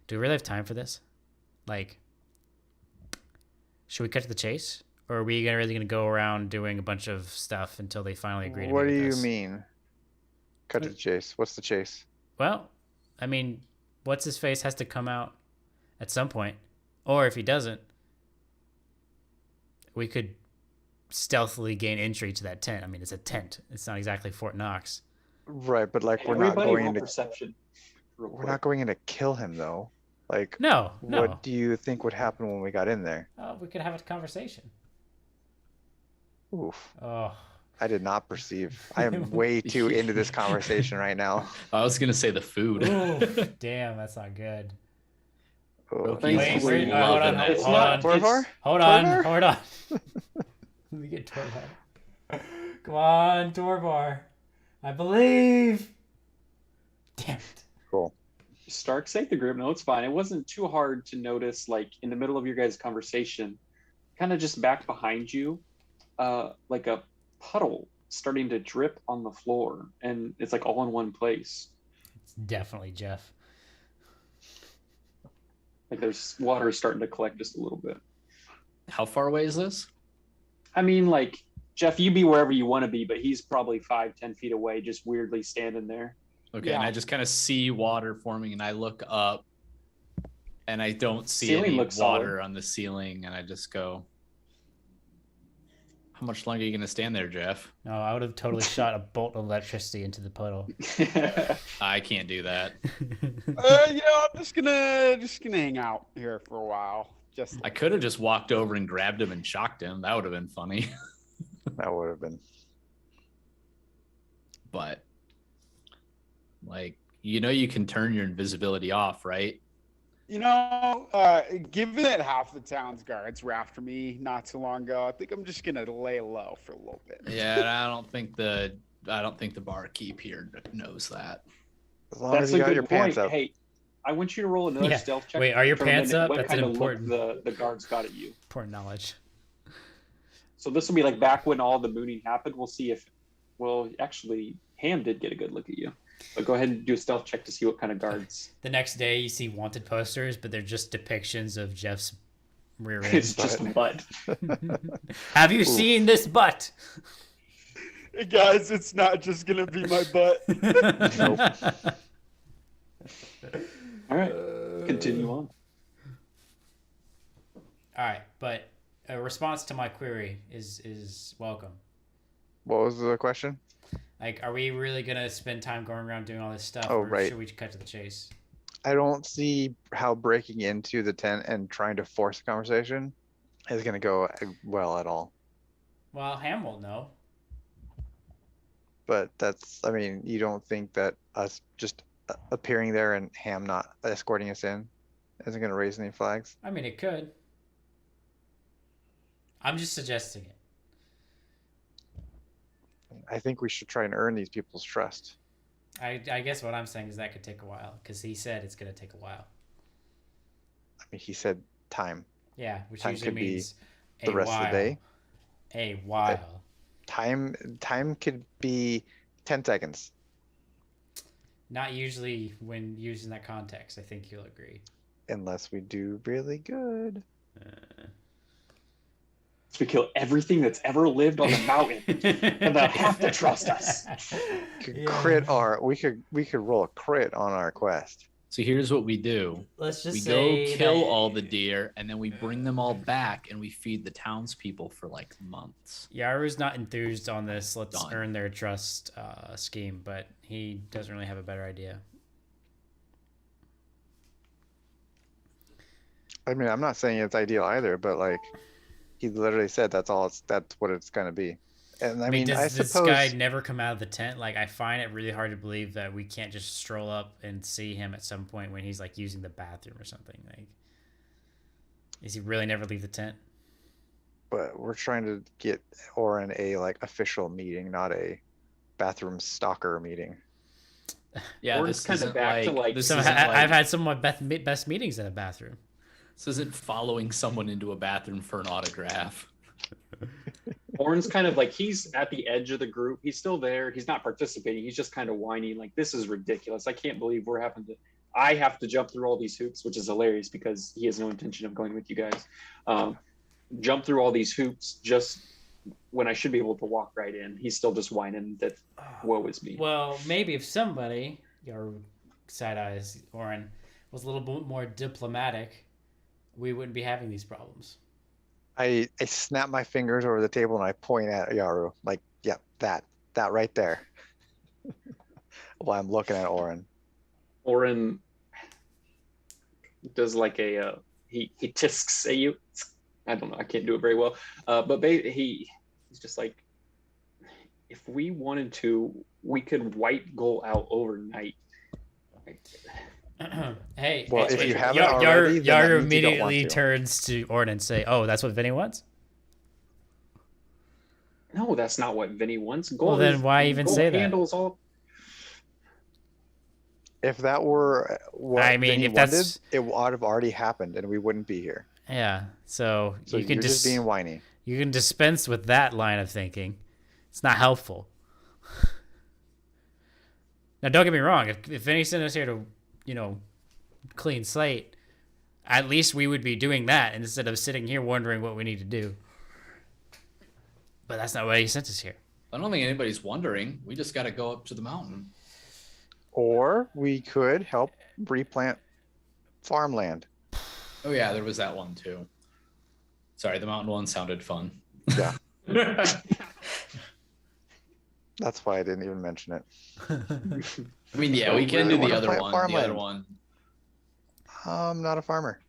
Do we really have time for this? Like, should we cut to the chase, or are we really gonna go around doing a bunch of stuff until they finally agree to What meet do with you us? mean? Cut to the chase. What's the chase? Well, I mean, what's his face has to come out at some point, or if he doesn't, we could stealthily gain entry to that tent. I mean, it's a tent. It's not exactly Fort Knox. Right, but like we're not Everybody going roll in to perception. real we're quick. not going in to kill him though. Like, No. what do you think would happen when we got in there? We could have a conversation. Oof. Oh, I did not perceive. I am way too into this conversation right now. I was gonna say the food. Ooh, damn, that's not good. Oh, He's Wait, just hold loving on, it. It's hold not. on. Torvar? Hold on, Torvar? hold on. Let me get Torvar. Come on, Torvar. I believe. Damn it. cool. Stark saved the group. No, it's fine. It wasn't too hard to notice, like in the middle of your guys' conversation, kind of just back behind you, like a puddle starting to drip on the floor, and it's like all in one place. It's definitely Jeff. Like there's water starting to collect just a little bit. How far away is this? I mean, like Jeff, you be wherever you want to be, but he's probably 5-10 feet away, just weirdly standing there. Okay, Yeah. and I just kind of see water forming, and I look up, and I don't see Ceiling any looks water solid. on the ceiling, and I just go, "How much longer are you gonna stand there, Jeff?" No, I would have totally shot a bolt of electricity into the puddle. I can't do that. I'm just gonna hang out here for a while. Just I could have just walked over and grabbed him and shocked him. That would have been funny. That would have been. But like, you can turn your invisibility off, right? Given that half the town's guards were after me not too long ago, I think I'm just gonna lay low for a little bit. Yeah, and I don't think the barkeep here knows that. As long as you got your pants up. Hey, I want you to roll another Yeah. stealth check. Wait, are your for a pants minute. up? What That's kind an of look important- the guards got at you. Important knowledge. So this will be like back when all the mooning happened. We'll see if, well, actually, Ham did get a good look at you. But go ahead and do a stealth check to see what kind of guards. The next day, you see wanted posters, but they're just depictions of Jeff's rear It's end. just butt. Have you seen this butt? Hey guys, it's not just gonna be my butt. All right, continue on. All right, but a response to my query is welcome. What was the question? Like, are we really gonna spend time going around doing all this stuff, Oh, or right. should we cut to the chase? I don't see how breaking into the tent and trying to force a conversation is going to go well at all. Well, Ham won't know. But I mean, you don't think that us just appearing there and Ham not escorting us in isn't going to raise any flags? I mean, it could. I'm just suggesting it. I think we should try and earn these people's trust. I guess what I'm saying is that could take a while, because he said it's gonna take a while. I mean, he said time. Yeah, which Time usually could be means the a rest while. of the day. A while. Time could be 10 seconds. Not usually when used in that context. I think you'll agree. Unless we do really good. So we kill everything that's ever lived on the mountain, and they'll have to trust us. Yeah. We could roll a crit on our quest. So here's what we do. Let's just We say go kill that- all the deer, and then we bring them all back, and we feed the townspeople for like months. Yaru's not enthused on this let's Done. earn their trust scheme, but he doesn't really have a better idea. I mean, I'm not saying it's ideal either, but like, he literally said that's what it's gonna be. And I mean, I does this suppose guy never come out of the tent? Like, I find it really hard to believe that we can't just stroll up and see him at some point when he's like using the bathroom or something. Like, is he really never leave the tent? but we're trying to get Oren a like official meeting, not a bathroom stalker meeting. Yeah, Or this it's kinda isn't back to, like, like, this So isn't I've like- had some of my best meetings in a bathroom. This isn't following someone into a bathroom for an autograph. Oren's kind of like, he's at the edge of the group. He's still there. He's not participating. He's just kind of whining, like, this is ridiculous. I can't believe I have to jump through all these hoops, which is hilarious because he has no intention of going with you guys. Jump through all these hoops just when I should be able to walk right in. He's still just whining that woe is me. Well, maybe if somebody, your side eyes, Oren, was a little bit more diplomatic, we wouldn't be having these problems. I snap my fingers over the table and I point at Yaru, like, yeah, that right there. While I'm looking at Oren. Oren does like a he tisks at you. I don't know. I can't do it very well. But he's just like, if we wanted to, we could white goal out overnight. Hey, Well, hey, if you hey, haven't Yar already, then that Yar means you don't want immediately to. turns to Orden and say, "Oh, that's what Vinny wants." No, that's not what Vinny wants. Goal Well, then is, why even goal say that? handles all. If that were what I mean, Vinny if wanted, that's it would have already happened, and we wouldn't be here. yeah. So, So you can you're just being whiny. you can dispense with that line of thinking. It's not helpful. Now, don't get me wrong. If Vinny sent us here to, clean slate, at least we would be doing that instead of sitting here wondering what we need to do. But that's not why he sent us here. I don't think anybody's wondering. We just got to go up to the mountain. Or we could help replant farmland. Oh yeah, there was that one too. Sorry, the mountain one sounded fun. Yeah, that's why I didn't even mention it. I mean, yeah, we can really do wanna the other plant one. The other farmland. one. I'm not a farmer.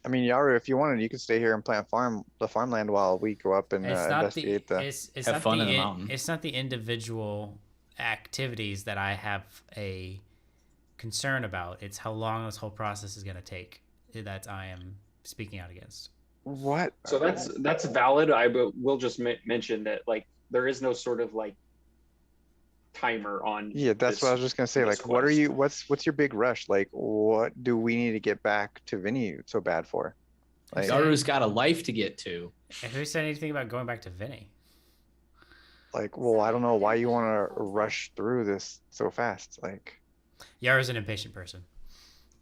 I mean, Yaru, if you wanted, you could stay here and plant the farmland while we go up and It's not investigate the. it's Have not fun the in the in- mountain. It's not the individual activities that I have a concern about. It's how long this whole process is going to take that I am speaking out against. What? So that's valid. Will just mention that like there is no sort of like timer on. Yeah, that's this- what I was just gonna say. this Like, what are quest. you? What's your big rush? Like, what do we need to get back to Vinny so bad for? Like, Yaru's got a life to get to. If we said anything about going back to Vinny, well, I don't know why you want to rush through this so fast. Like, Yara's an impatient person.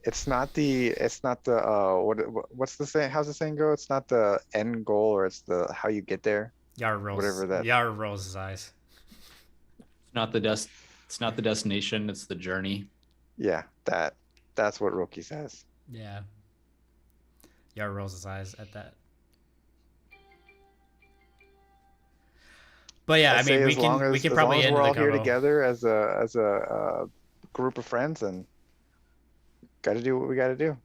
it's not the what's the saying? How's the saying go? It's not the end goal, or it's the how you get there. Yara rolls. Whatever that- Yara rolls his eyes. It's not the destination, it's the journey. Yeah, that's what Roki says. Yeah. Yara rolls his eyes at that. But yeah, I say mean, we as long can as probably long as end we're the all here convo. together as a group of friends, and got to do what we got to do.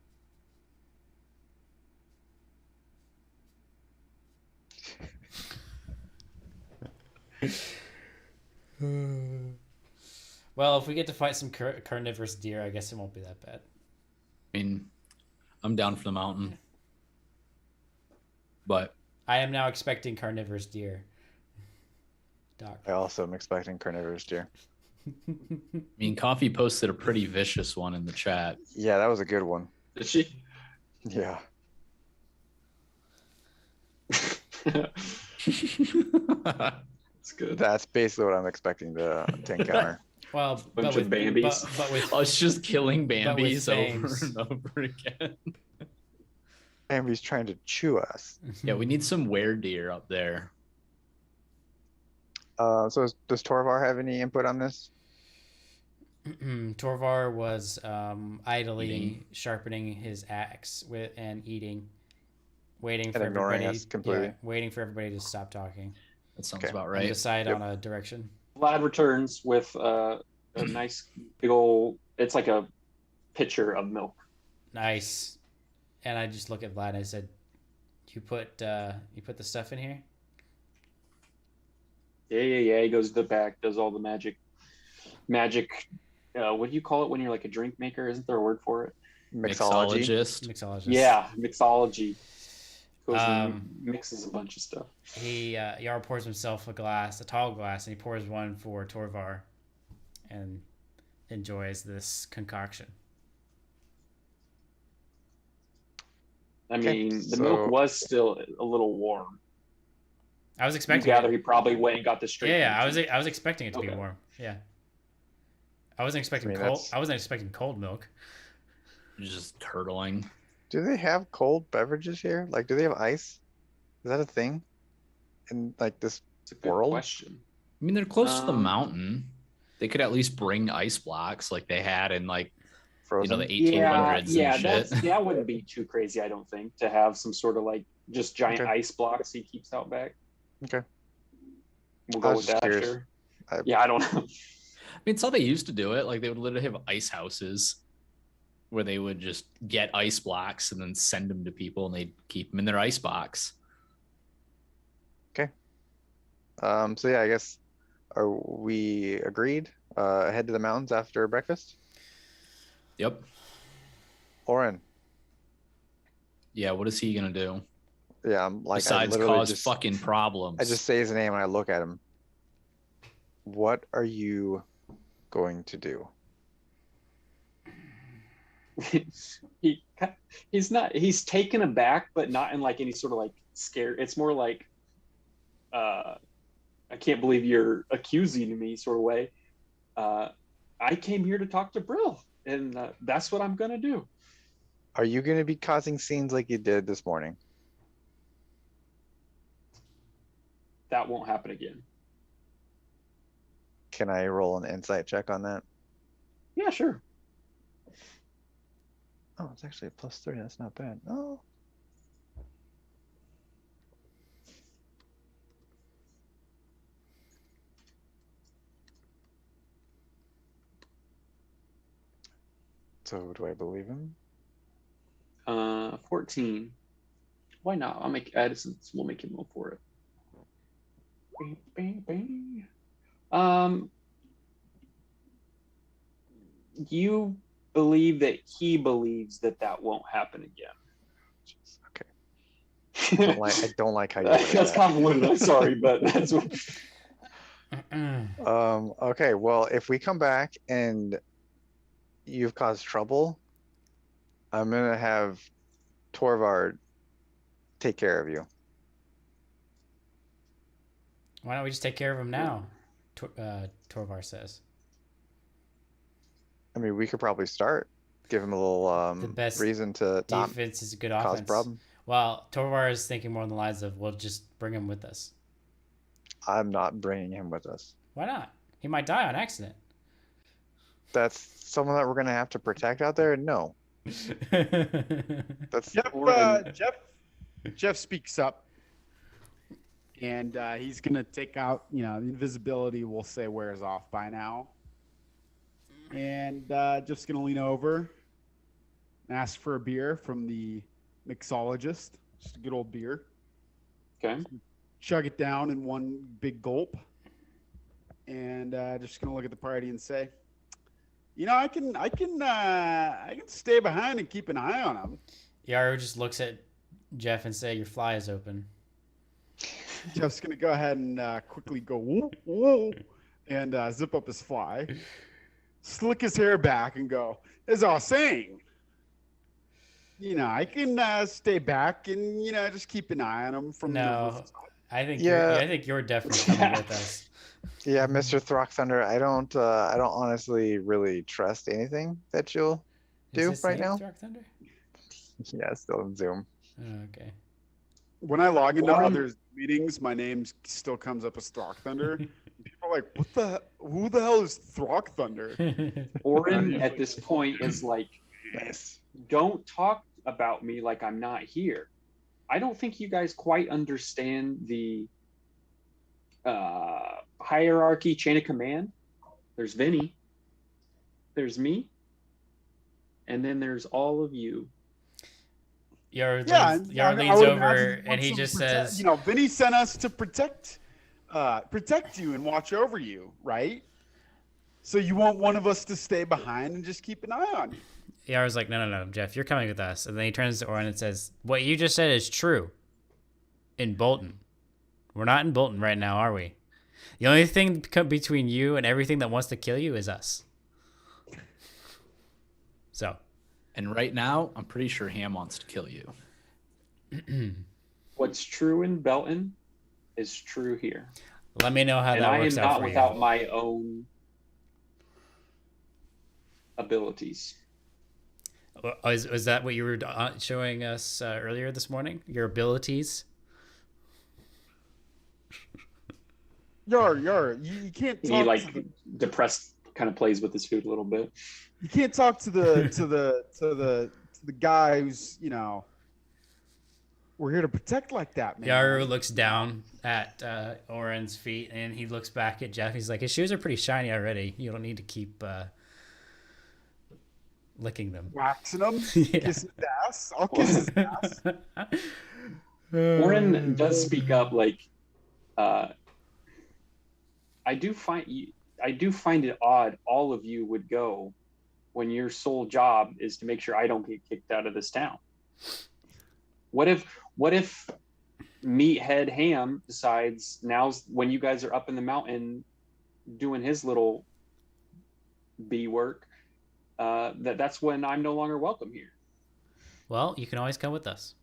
Well, if we get to fight some carnivorous deer, I guess it won't be that bad. I mean, I'm down for the mountain. But I am now expecting carnivorous deer. Doc. I also am expecting carnivorous deer. I mean, Coffee posted a pretty vicious one in the chat. Yeah, that was a good one. Did she? Yeah. It's good. That's basically what I'm expecting to encounter. Well, Bunch of Bambis. but with Oh, it's just killing with Bambis over fangs. and over again. And he's trying to chew us. Yeah, we need some weredeer up there. Does Torvar have any input on this? Torvar was idly Eating. sharpening his axe and eating, waiting for And ignoring everybody. us completely. Yeah, waiting for everybody to stop talking That sounds Okay. about and right. decide Yep. on a direction. Vlad returns with a nice big old. It's like a pitcher of milk. Nice. And I just look at Vlad and I said, "You put the stuff in here." Yeah. He goes to the back, does all the magic. What do you call it when you're like a drink maker? Isn't there a word for it? Mixology. Mixologist. Mixologist. Yeah, mixology. Goes Um, and mixes a bunch of stuff. He Yara pours himself a tall glass, and he pours one for Torvar, and enjoys this concoction. I Okay, mean, the so- milk was still a little warm. I was You expecting. gather It. he probably went and got the straight. Yeah, I milk. was expecting it to be Okay. warm. Yeah. I wasn't expecting I mean, cold. that's- I wasn't expecting cold milk. Just curdling. Do they have cold beverages here? Like, do they have ice? Is that a thing? In like this It's a good world? question. I mean, they're close to the Um, mountain. They could at least bring ice blocks like they had in like frozen? the 1800s Yeah, and shit. that wouldn't be too crazy, I don't think, to have some sort of like just giant Okay. ice blocks he keeps out back. Okay. We'll I go was with just that, curious. sure. I- Yeah, I don't know. I mean, it's how they used to do it. Like they would literally have ice houses where they would just get ice blocks and then send them to people and they'd keep them in their ice box. So yeah, I guess are we agreed? Head to the mountains after breakfast. Yep. Oren. Yeah. What is he gonna do Yeah, I'm like I besides literally cause just fucking problems? I just say his name and I look at him. What are you going to do? he he's taken aback, but not in like any sort of like scared. It's more like I can't believe you're accusing me sort of way. I came here to talk to Brill, and that's what I'm gonna do. Are you going to be causing scenes like you did this morning? That won't happen again. Can I roll an insight check on that? Yeah, sure. Oh, it's actually a +3. That's not bad. Oh. So do I believe him? 14. Why not? I'll make Addison. We'll make him roll for it. Bing, bing, bing. You believe that he believes that that won't happen again. Okay. I don't like how you put That's that. convoluted. I'm sorry, but that's what. Okay, well, if we come back and you've caused trouble, I'm gonna have Torvard take care of you. Why don't we just take care of him now? Torvar says. I mean, we could probably start. Give him a little The best reason to not Defense is a good cause offense. problem. Well, Torvar is thinking more on the lines of, we'll just bring him with us. I'm not bringing him with us. Why not? He might die on accident. That's someone that we're gonna have to protect out there. No, that's Jeff speaks up, and he's gonna take out. The invisibility we'll say wears off by now, and Jeff's gonna lean over and ask for a beer from the mixologist. Just a good old beer. Okay. Chug it down in one big gulp, and just gonna look at the party and say, I can stay behind and keep an eye on him. Yaru just looks at Jeff and say, your fly is open. Jeff's gonna go ahead and quickly go whoop, whoop, and zip up his fly, slick his hair back, and go, as I was saying, I can stay back and just keep an eye on him from the No, rooftop. I think Yeah. you're definitely coming with us. yeah, Mr. Throck Thunder. I don't honestly really trust anything that you'll Is do his right name now. Dark Thunder? Yeah, still in Zoom. Oh, okay. When I log into Warren- other meetings, my name still comes up as Throck Thunder. People are like, who the hell is Throck Thunder? Orin at this point is like, Nice. don't talk about me like I'm not here. I don't think you guys quite understand the hierarchy chain of command. There's Vinny, there's me, and then there's all of you. Yaru leans I would over imagine and he once just some protect- says, Vinny sent us to protect you and watch over you, right? So you want one of us to stay behind and just keep an eye on you. Yaru's like, no, Jeff, you're coming with us. And then he turns to Orin and says, what you just said is true. In Bolton. We're not in Bolton right now, are we? The only thing between you and everything that wants to kill you is us. So. And right now, I'm pretty sure Ham wants to kill you. What's true in Belton is true here. Let me know how And that I am works out not for without you. my own abilities. Was that what you were showing us earlier this morning? Your abilities? Yar, you can't talk. He like depressed kind of plays with his food a little bit. You can't talk to the guy who's we're here to protect like that, man. Yaru looks down at Oren's feet and he looks back at Jeff. He's like, his shoes are pretty shiny already. You don't need to keep licking them. Waxing him, Yeah. kiss his ass. I'll kiss his ass. Oren does speak up like, I do find it odd all of you would go when your sole job is to make sure I don't get kicked out of this town. What if Meathead Ham decides now's when you guys are up in the mountain doing his little bee work, that's when I'm no longer welcome here. Well, you can always come with us.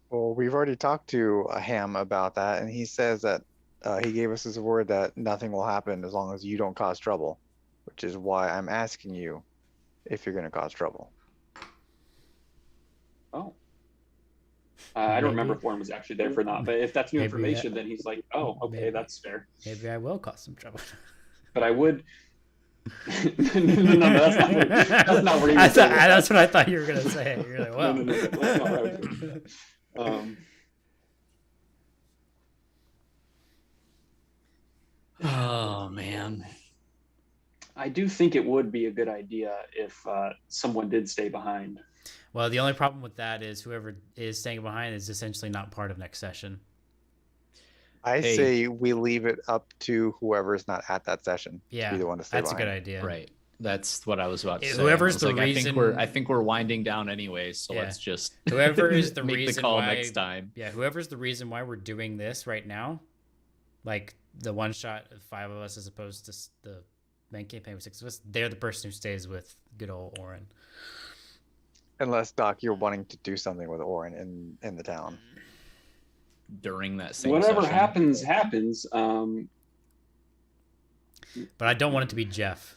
Well, we've already talked to Ham about that, and he says that he gave us his word that nothing will happen as long as you don't cause trouble, which is why I'm asking you if you're going to cause trouble. Oh. I don't remember Maybe. if Warren was actually there for that, but if that's new Maybe, information, then he's like, oh, okay, maybe. that's fair. Maybe I will cause some trouble. But I would. No, that's not what he was saying. That's what I thought you were gonna say. You're like, well. No, that's not what I was saying. Oh man. I do think it would be a good idea if someone did stay behind. Well, the only problem with that is whoever is staying behind is essentially not part of next session. I Hey. say we leave it up to whoever's not at that session to Yeah, be the one to stay that's a behind. good idea. Right. That's what I was about to say. Whoever's I was the like, reason- I think we're winding down anyway, so Yeah. let's just Whoever is the make reason the call why- next time. Yeah, whoever's the reason why we're doing this right now, like the one shot of 5 of us as opposed to the main campaign with 6 of us, they're the person who stays with good old Oren. Unless, Doc, you're wanting to do something with Orin in the town. During that same Whatever session. happens. But I don't want it to be Jeff.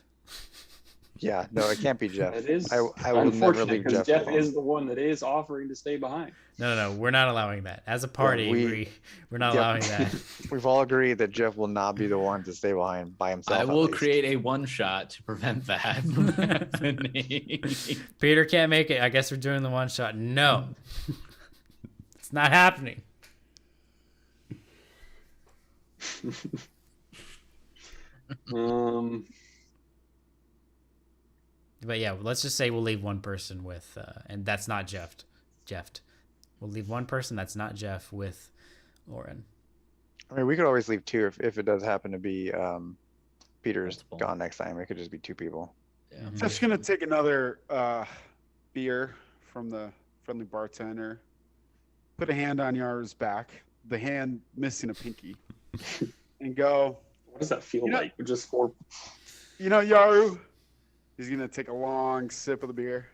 Yeah, no, it can't be Jeff. It is I will never unfortunate leave because Jeff Jeff alone. is the one that is offering to stay behind. No, we're not allowing that. As a party, we're not Yep. allowing that. We've all agreed that Jeff will not be the one to stay behind by himself. I at will least. create a one shot to prevent that from happening. Peter can't make it. I guess we're doing the one shot. No. It's not happening. But yeah, let's just say we'll leave one person with, and that's not Jeff. We'll leave one person that's not Jeff with Oren. I mean, we could always leave two if it does happen to be Peter's Multiple. gone next time. It could just be two people. Yeah. Jeff's gonna take another beer from the friendly bartender, put a hand on Yaru's back, the hand missing a pinky, and go, What does that feel You know- like? Just for you know, Yaru. He's gonna take a long sip of the beer.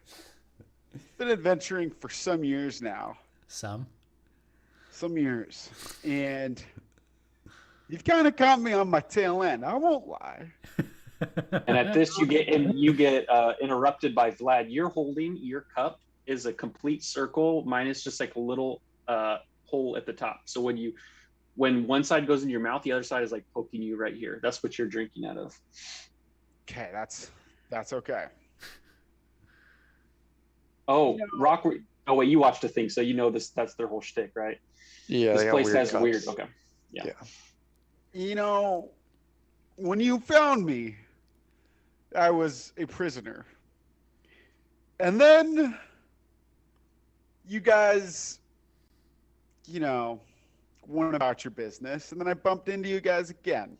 Been adventuring for some years now. Some. Some years. And you've kind of caught me on my tail end. I won't lie. and at this you get interrupted by Vlad. You're holding your cup is a complete circle minus just like a little hole at the top. So when one side goes into your mouth, the other side is like poking you right here. That's what you're drinking out of. Okay, that's okay. Oh, No. Rock. Oh wait, you watched the thing, so you know this. That's their whole shtick, right? Yeah, This they got place weird has cups. weird. Okay. Yeah. You know, when you found me, I was a prisoner. And then you guys, went about your business. And then I bumped into you guys again.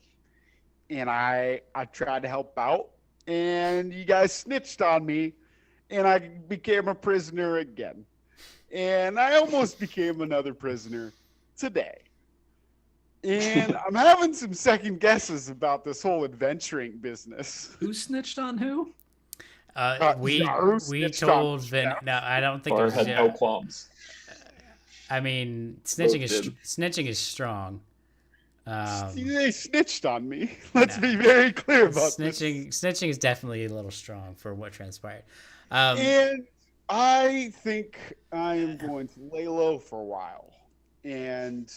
And I tried to help out. And you guys snitched on me. And I became a prisoner again. And I almost became another prisoner today. And I'm having some second guesses about this whole adventuring business. Who snitched on who? We Yaru we snitched on told me. Vin. No, I don't think it Or was had Jeff. no qualms. I mean, snitching Both is did. snitching is strong. They snitched on me. Let's No. be very clear about Snitching is definitely a little strong for what transpired. this. And I think I am going to lay low for a while and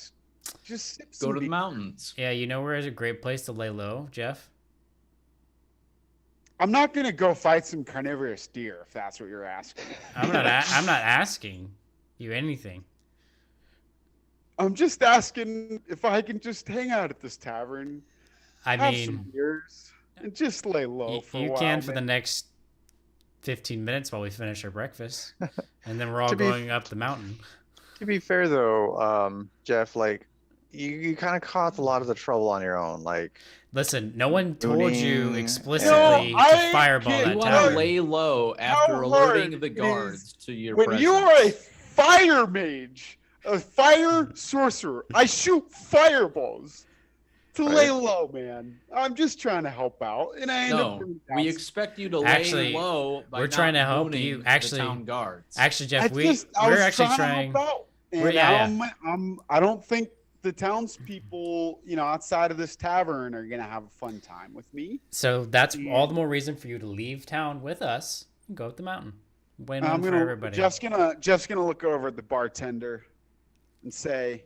just sip Go some to the beer. mountains. Yeah, you know where is a great place to lay low, Jeff? I'm not going to go fight some carnivorous deer if that's what you're asking. I'm not asking you anything. I'm just asking if I can just hang out at this tavern, I have some mean, beers, and just lay low for a you while. can for the man. next 15 minutes while we finish our breakfast, and then we're all To be- going up the mountain. To be fair, though, Jeff, like you kind of caused a lot of the trouble on your own. Like, Listen, no one told you Tuning. explicitly No, I to fireball can't- that You want to tower. lay low after How alerting hard the it guards to your when presence. you are a fire mage, a fire sorcerer, I shoot fireballs to lay Right. low, man. I'm just trying to help out, and I end up No, doing we that. expect you to Actually, lay low. By we're not trying to help mooning you. the Actually- town guards. Actually, Jeff, I we're was actually trying to help out, and We're- yeah, now I don't think the townspeople, outside of this tavern, are gonna have a fun time with me. So that's all the more reason for you to leave town with us and go up the mountain. Win-win for everybody. Jeff's gonna look over at the bartender and say,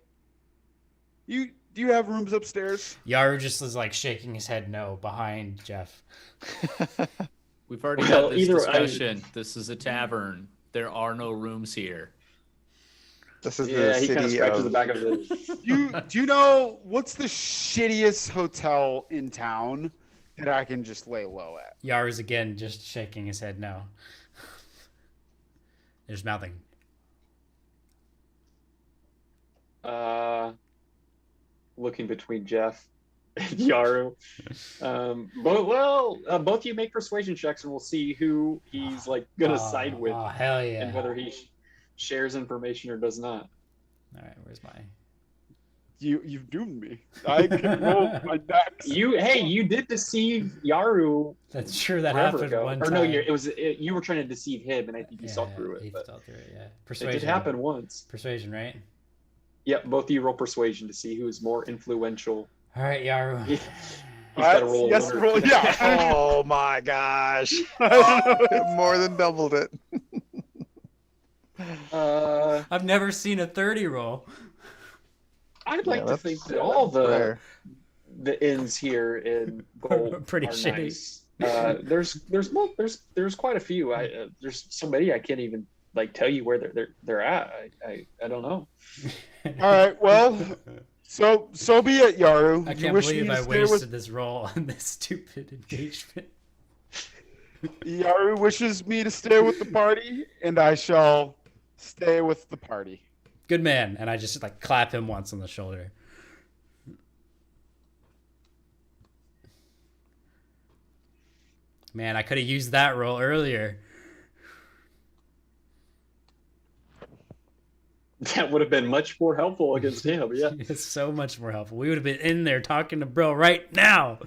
do you have rooms upstairs? Yaru just is like shaking his head no behind Jeff. We've already Well, had this either- discussion. This is a tavern. There are no rooms here. This is Yeah, the he kind of city scratches of. the back of his. Do you know what's the shittiest hotel in town that I can just lay low at? Yaru's again just shaking his head no. There's nothing. Looking between Jeff and Yaru. Both of you make persuasion checks, and we'll see who he's like gonna side with, Oh, hell yeah. and whether he shares information or does not. All right, where's my... You've doomed me. I can roll my dex. You did deceive Yaru That's true, that forever happened ago. one Or time. no, you were trying to deceive him, and I think you saw through he it. But saw through it, yeah. it Persuasion. did happen once. Persuasion, right? Yep, both of you roll persuasion to see who's more influential. All right, Yaru. He's got to roll. Yes, a roll, wonder. yeah. Oh my gosh! More than doubled it. I've never seen a 30 roll. I'd like Yeah, to that's think that all rare. the inns here in Gold Pretty are shitty. nice. There's quite a few. There's so many I can't even like tell you where they're at. I don't know. All right, well, so be it, Yaru. I You can't wish believe me to I stay wasted this roll on this stupid engagement. Yaru wishes me to stay with the party, and I shall stay with the party. Good man. And I just like clap him once on the shoulder. Man, I could have used that roll earlier. That would have been much more helpful against him. Yeah. It's so much more helpful. We would have been in there talking to bro right now.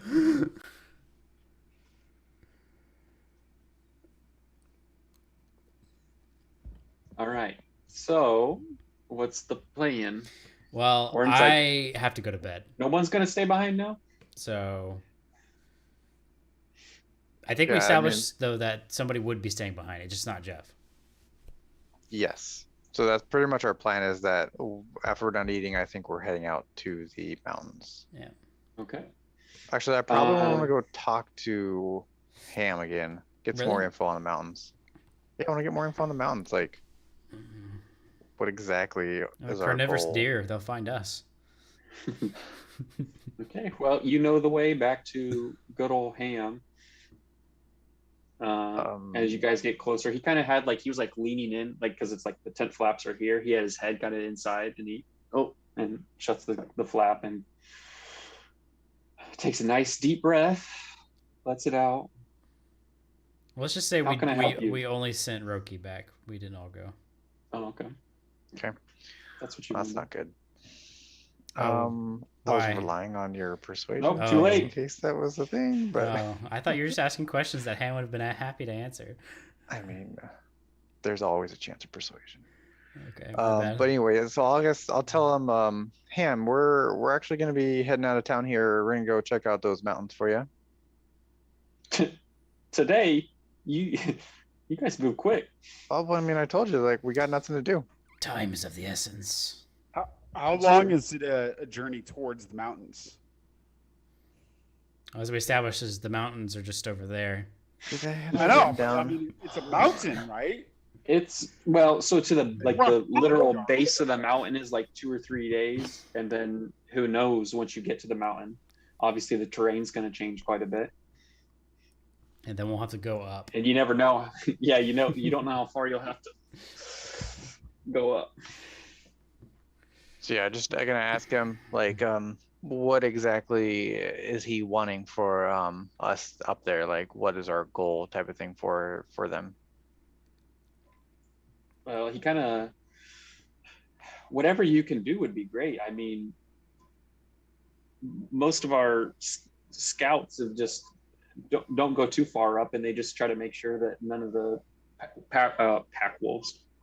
All right. So, what's the plan? Well, Orange, I have to go to bed. No one's gonna stay behind now. So I think we Yeah, I established though that somebody would be staying behind it, just not Jeff. Yes. So that's pretty much our plan. Is that after we're done eating, I think we're heading out to the mountains. Okay. Actually, I probably want Uh, to go talk to Ham again. Get some more Really? info on the mountains. Yeah, I want to get more info on the mountains. Like, what exactly is our Carnivorous goal? deer, they'll find us. Okay. Well, you know the way back to good old Ham. As you guys get closer, he kind of had he was leaning in, because it's the tent flaps are here. He had his head kind of inside, and he shuts the flap and takes a nice deep breath, lets it out. Let's just say How can I help you? we only sent Roki back. We didn't all go. Oh, okay. Okay. That's what you. That's wanted. not good. Oh, I was why? relying on your persuasion. Nope, too in late. case that was the thing, but Oh, I thought you were just asking questions that Han would have been happy to answer. I mean, there's always a chance of persuasion. Okay. my bad. But anyway, so I guess I'll tell him, Ham, we're actually going to be heading out of town here. We're going to go check out those mountains for you. Today, you guys move quick. Oh, well, I mean, I told you, we got nothing to do. Time is of the essence. How long is it a journey towards the mountains? As we established, is the mountains are just over there. I know. I mean, it's a mountain, right? It's so to the the literal base of the mountain is 2 or 3 days, and then who knows once you get to the mountain. Obviously, the terrain's going to change quite a bit, And then we'll have to go up. and you never know. Yeah, you don't know how far you'll have to go up. So yeah, just I'm gonna ask him like, what exactly is he wanting for us up there? Like, what is our goal, type of thing for them? Well, he kind of whatever you can do would be great. I mean, most of our scouts have just don't go too far up, and they just try to make sure that none of the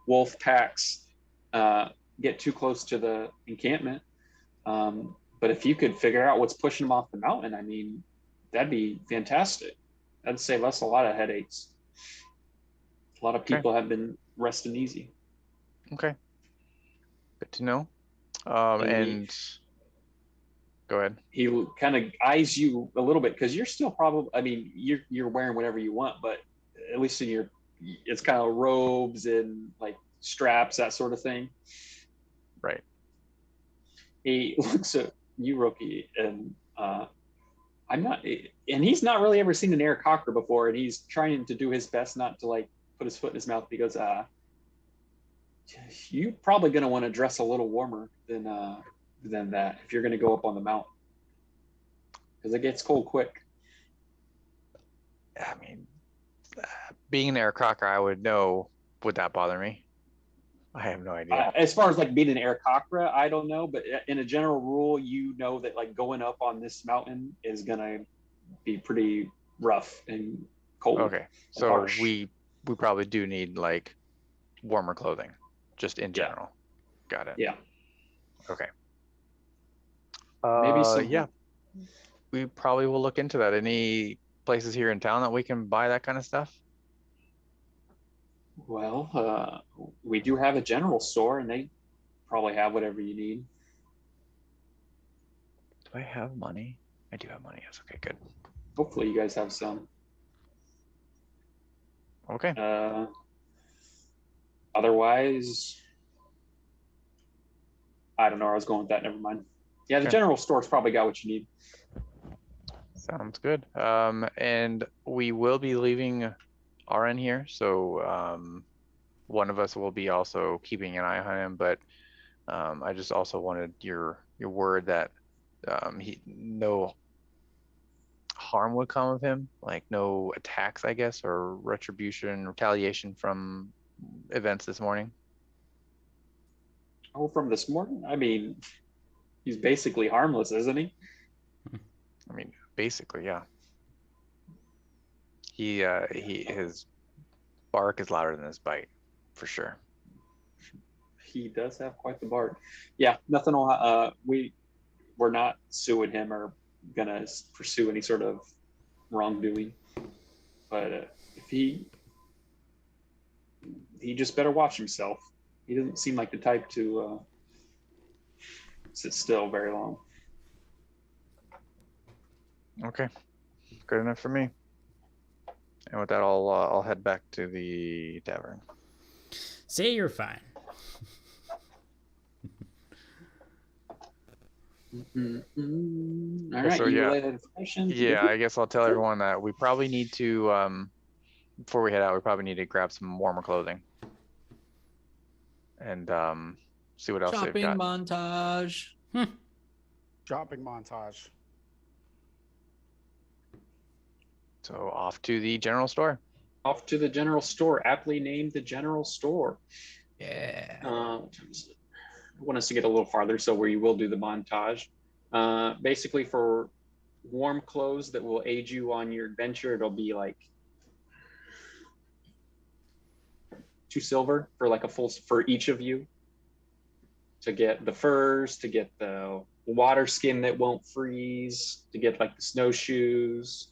wolf packs, uh, get too close to the encampment. But if you could figure out what's pushing them off the mountain, I mean, that'd be fantastic. That'd save us a lot of headaches. A lot of people have been resting easy. Okay. Good to know. And go ahead. He kind of eyes you a little bit because you're still probably, I mean, you're wearing whatever you want, but at least in your, it's kind of robes and like straps, that sort of thing. Right. He looks at you, Roki, and I'm not, and he's not really ever seen an Aarakocra before, and he's trying to do his best not to like put his foot in his mouth. He goes, you're probably going to want to dress a little warmer than that if you're going to go up on the mountain, because it gets cold quick. I mean, being an Aarakocra, I would know. Would that bother me? I have no idea. As far as like being an Aarakocra, I don't know, but in a general rule, you know that like going up on this mountain is gonna be pretty rough and cold. Okay, so harsh. we probably do need like warmer clothing, just in general. Got it. Yeah. Okay. Maybe some. Yeah, we probably will look into that. Any places here in town that we can buy that kind of stuff? Well, we do have a general store, and they probably have whatever you need. Do I have money? I do have money. Yes. Okay, good. Hopefully, you guys have some. Okay. Otherwise, I don't know where I was going with that. Never mind. Yeah, the Okay. general store's probably got what you need. Sounds good. And we will be leaving RN here, so one of us will be also keeping an eye on him. But I just also wanted your word that no harm would come of him, like no attacks, I guess, or retaliation from events this morning. Oh, from this morning? I mean, he's basically harmless, isn't he? I mean, basically, yeah. His bark is louder than his bite, for sure. He does have quite the bark. Yeah, nothing will, we're not suing him or gonna pursue any sort of wrongdoing. But if he just better watch himself. He doesn't seem like the type to sit still very long. Okay, good enough for me. And with that, I'll head back to the tavern. Say you're fine. All right, So, you yeah. relay that information. Yeah, I guess I'll tell everyone that we probably need to, before we head out, we probably need to grab some warmer clothing. And see what else they've Shopping got. montage. Shopping montage. So off to the general store. Off to the general store, aptly named the general store. Yeah. What time is it? I want us to get a little farther, so we will do the montage. Basically, for warm clothes that will aid you on your adventure, it'll be like 2 silver for like a full for each of you to get the furs, to get the water skin that won't freeze, to get like the snowshoes.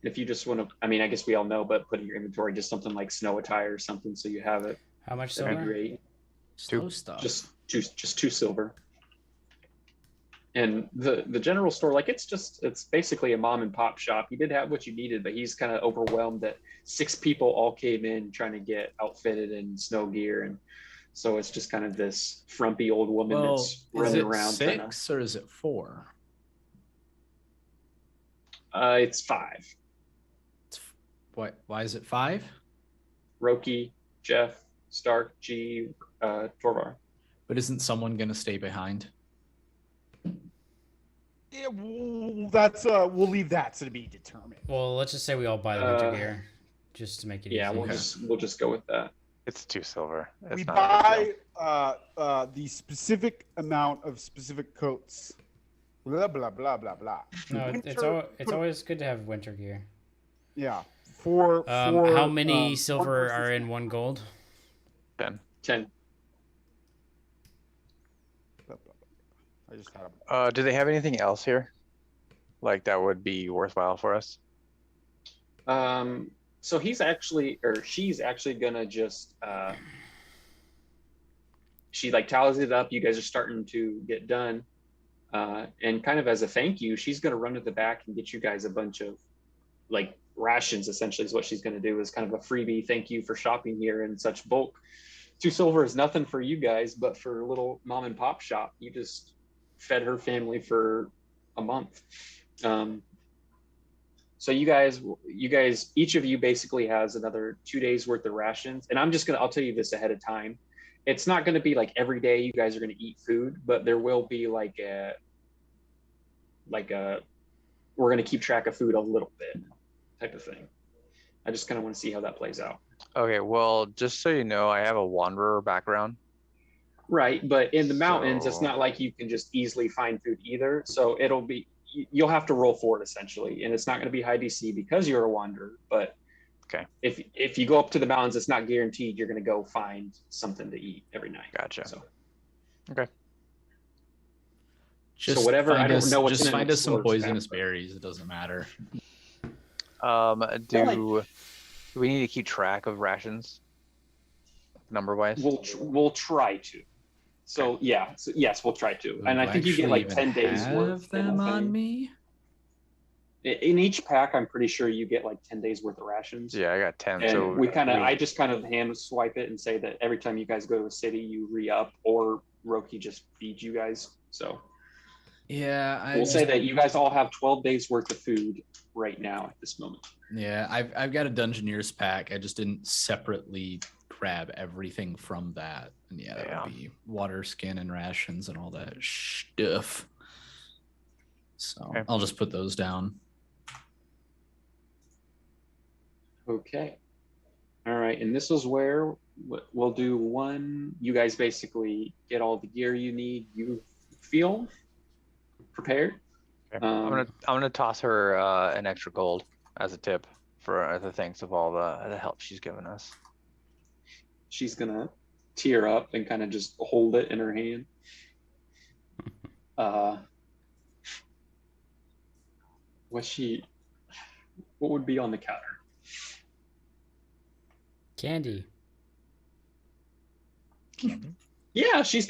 If you just want to, I mean, I guess we all know, but put in your inventory just something like snow attire or something, so you have it. How much That'd be silver? great. Slow stuff. Just 2 silver. And the general store, like it's basically a mom and pop shop. You did have what you needed, but he's kind of overwhelmed that 6 people all came in trying to get outfitted in snow gear, and so it's just kind of this frumpy old woman Well, that's is running it around. 6 or is it 4? It's 5. Why is it 5? Roki, Jeff, Stark, G, Torvar. But isn't someone gonna stay behind? Yeah, that's we'll leave that to be determined. Well, let's just say we all buy the winter gear, just to make it Yeah, easy. we'll just go with that. It's 2 silver. It's We not a big buy deal. the specific amount of specific coats. Blah blah blah blah blah. No, it's always good to have winter gear. Yeah. For how many one silver are person's- in 1 gold? 10. 10. I just had a Do they have anything else here? Like that would be worthwhile for us? So he's actually, or she's actually gonna just, she like tallies it up. You guys are starting to get done. And kind of as a thank you, she's gonna run to the back and get you guys a bunch of like rations, essentially is what she's gonna do, is kind of a freebie thank you for shopping here in such bulk. 2 silver is nothing for you guys, but for a little mom and pop shop, you just fed her family for a month. So you guys, each of you basically has another 2 days worth of rations. And I'll tell you this ahead of time. It's not going to be like every day you guys are going to eat food, but there will be we're going to keep track of food a little bit type of thing. I just kind of want to see how that plays out. Okay, well, just so you know, I have a wanderer background. Right, but in the mountains, it's So- not like you can just easily find food either. So you'll have to roll for it essentially, and it's not going to be high DC because you're a wanderer. But Okay. if you go up to the mountains, it's not guaranteed you're going to go find something to eat every night. Gotcha. So Just whatever, I find don't us, know what's just in an find us some explorer's poisonous backpack. berries. It doesn't matter. Do we need to keep track of rations, number wise? we'll try to. So yeah, yes, we'll try to. And I think you get like 10 days worth. Have them on me. In each pack, I'm pretty sure you get like 10 days worth of rations. Yeah, I got 10. And So I just kind of hand swipe it and say that every time you guys go to a city, you re-up, or Roki just feeds you guys. So Yeah, we'll say that you guys all have 12 days worth of food right now at this moment. Yeah, I've got a Dungeoneer's pack. I just didn't separately grab everything from that. And yeah, that would be water, skin, and rations and all that stuff. So Okay. I'll just put those down. Okay. All right. And this is where we'll do one. You guys basically get all the gear you need. You feel prepared. Okay. I'm gonna toss her an extra gold as a tip for the thanks of all the help she's given us. She's going to tear up and kind of just hold it in her hand. What would be on the counter? Candy. Yeah, she's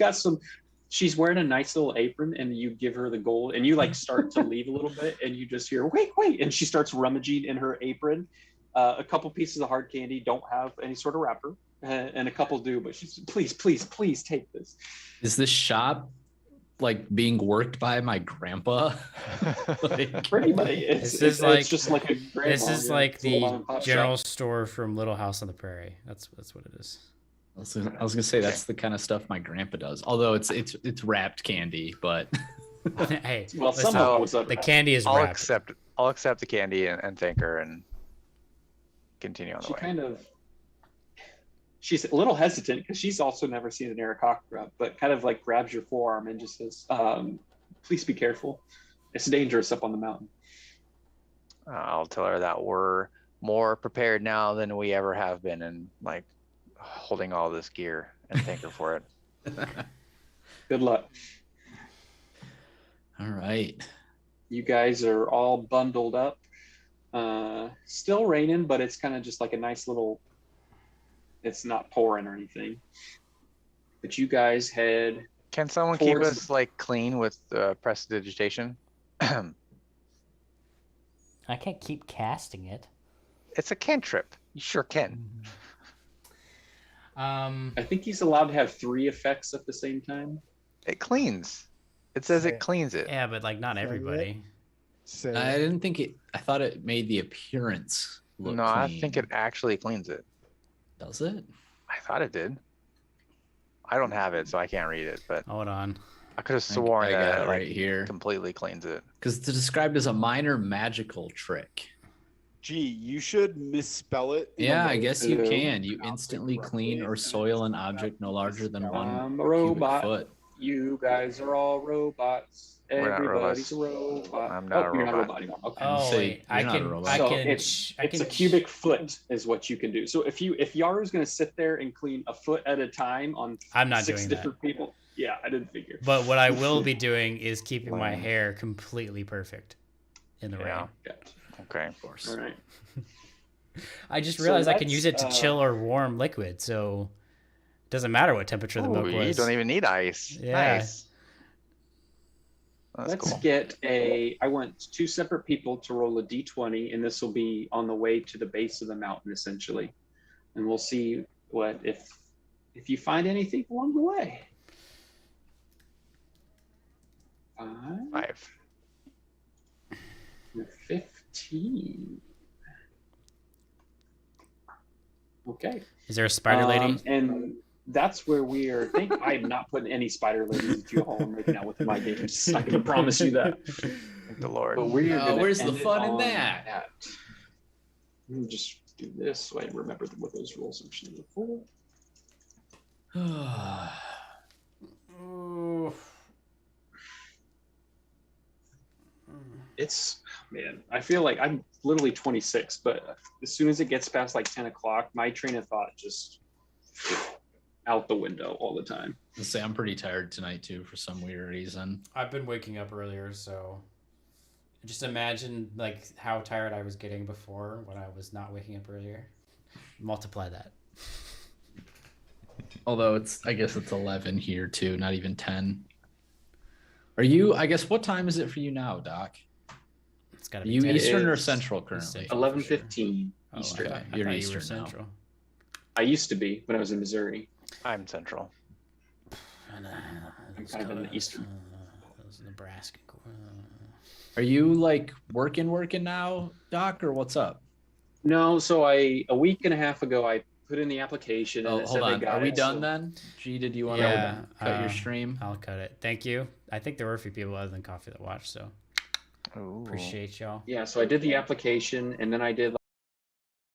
wearing a nice little apron, and you give her the gold, and you like start to leave a little bit, and you just hear, wait, and she starts rummaging in her apron. A couple pieces of hard candy don't have any sort of wrapper, and a couple do, but she's, please take this. Is this shop like being worked by my grandpa? Like, Pretty much. This is It's like just like a grandma, This is yeah. like It's a little mom the and pop general shop. store from Little House on the Prairie. That's what it is. I was gonna say that's the kind of stuff my grandpa does. Although it's wrapped candy, but Hey, Well, listen, some of it was the candy is I'll wrapped. accept the candy and thank her and continue on the She way. kind of, she's a little hesitant because she's also never seen an Aarakocra, but kind of like grabs your forearm and just says, please be careful. It's dangerous up on the mountain. I'll tell her that we're more prepared now than we ever have been, and like holding all this gear, and thank her for it. Good luck. all right. You guys are all bundled up. Still raining, but it's kind of just like a nice little, it's not pouring or anything. But you guys head, Can someone keep Towards- us like clean with prestidigitation? I can't keep casting it. It's a cantrip. You sure can. I think he's allowed to have 3 effects at the same time. It cleans. It says Say it it. cleans it. Yeah, but like not Say it. everybody. Say I didn't think it. I thought it made the appearance look No, I think clean. it actually cleans it. Does it. I thought it did. I don't have it, so I can't read it. But Hold on. I could have I sworn got that it it right like here. completely cleans it. Because it's described as a minor magical trick. Gee, you should misspell it. in the Yeah, I logo. guess you Hello. can. You Pronounce it instantly correctly, clean or and soil an it's not object no that larger than misspelled. one I'm a cubic robot. foot. You guys are all robots. We're not Everybody's robots. a robot. I'm not a You're not a robot. robot anymore. Okay. Oh say wait, I you're not a can. robot. I So can. it's I it's can a cubic foot is what you can do. So if Yaru's gonna sit there and clean a foot at a time on I'm not 6 doing that. different people, yeah, I didn't figure. But what I will be doing is keeping my Lame. hair completely perfect in the Yeah. rain. Gotcha. Okay. Of course. All right. I just So realized I can let's, use it to chill or warm liquid, so it doesn't matter what temperature the milk Ooh, was. you don't even need ice. Yeah. Nice. That's Let's cool. get I want 2 separate people to roll a d20, and this will be on the way to the base of the mountain, essentially. And we'll see what if you find anything along the way. 5 5. and 15. Okay. Is there a spider lady? And that's where we are. I'm not putting any spider ladies into you all making out with my games. I can promise you that. Thank the Lord. But we're Oh, gonna where's the end it fun in on that? Let me just do this so I remember what those rules actually were for. It's man, I feel like I'm literally 26, but as soon as it gets past like 10 o'clock, my train of thought just out the window all the time. I'll say I'm pretty tired tonight too for some weird reason. I've been waking up earlier, so just imagine like how tired I was getting before when I was not waking up earlier. Multiply that. Although I guess it's 11 here too, not even 10. Are you? I guess what time is it for you now, Doc? It's got Are to be you 10. Eastern or is Central currently? Central. 11:15 Oh, Eastern. I thought You're you were Eastern now. Central. I used to be when I was in Missouri. I'm Central. I'm kind of in the Eastern. Those Nebraska. Are you like working now, Doc, or what's up? No, so a week and a half ago I put in the application and Oh, it hold said they on. got Are we it, done so- then? G, did you want Yeah, to cut your stream? I'll cut it. Thank you. I think there were a few people other than Coffee that watched, so Ooh. appreciate y'all. Yeah, so I did the application and then I did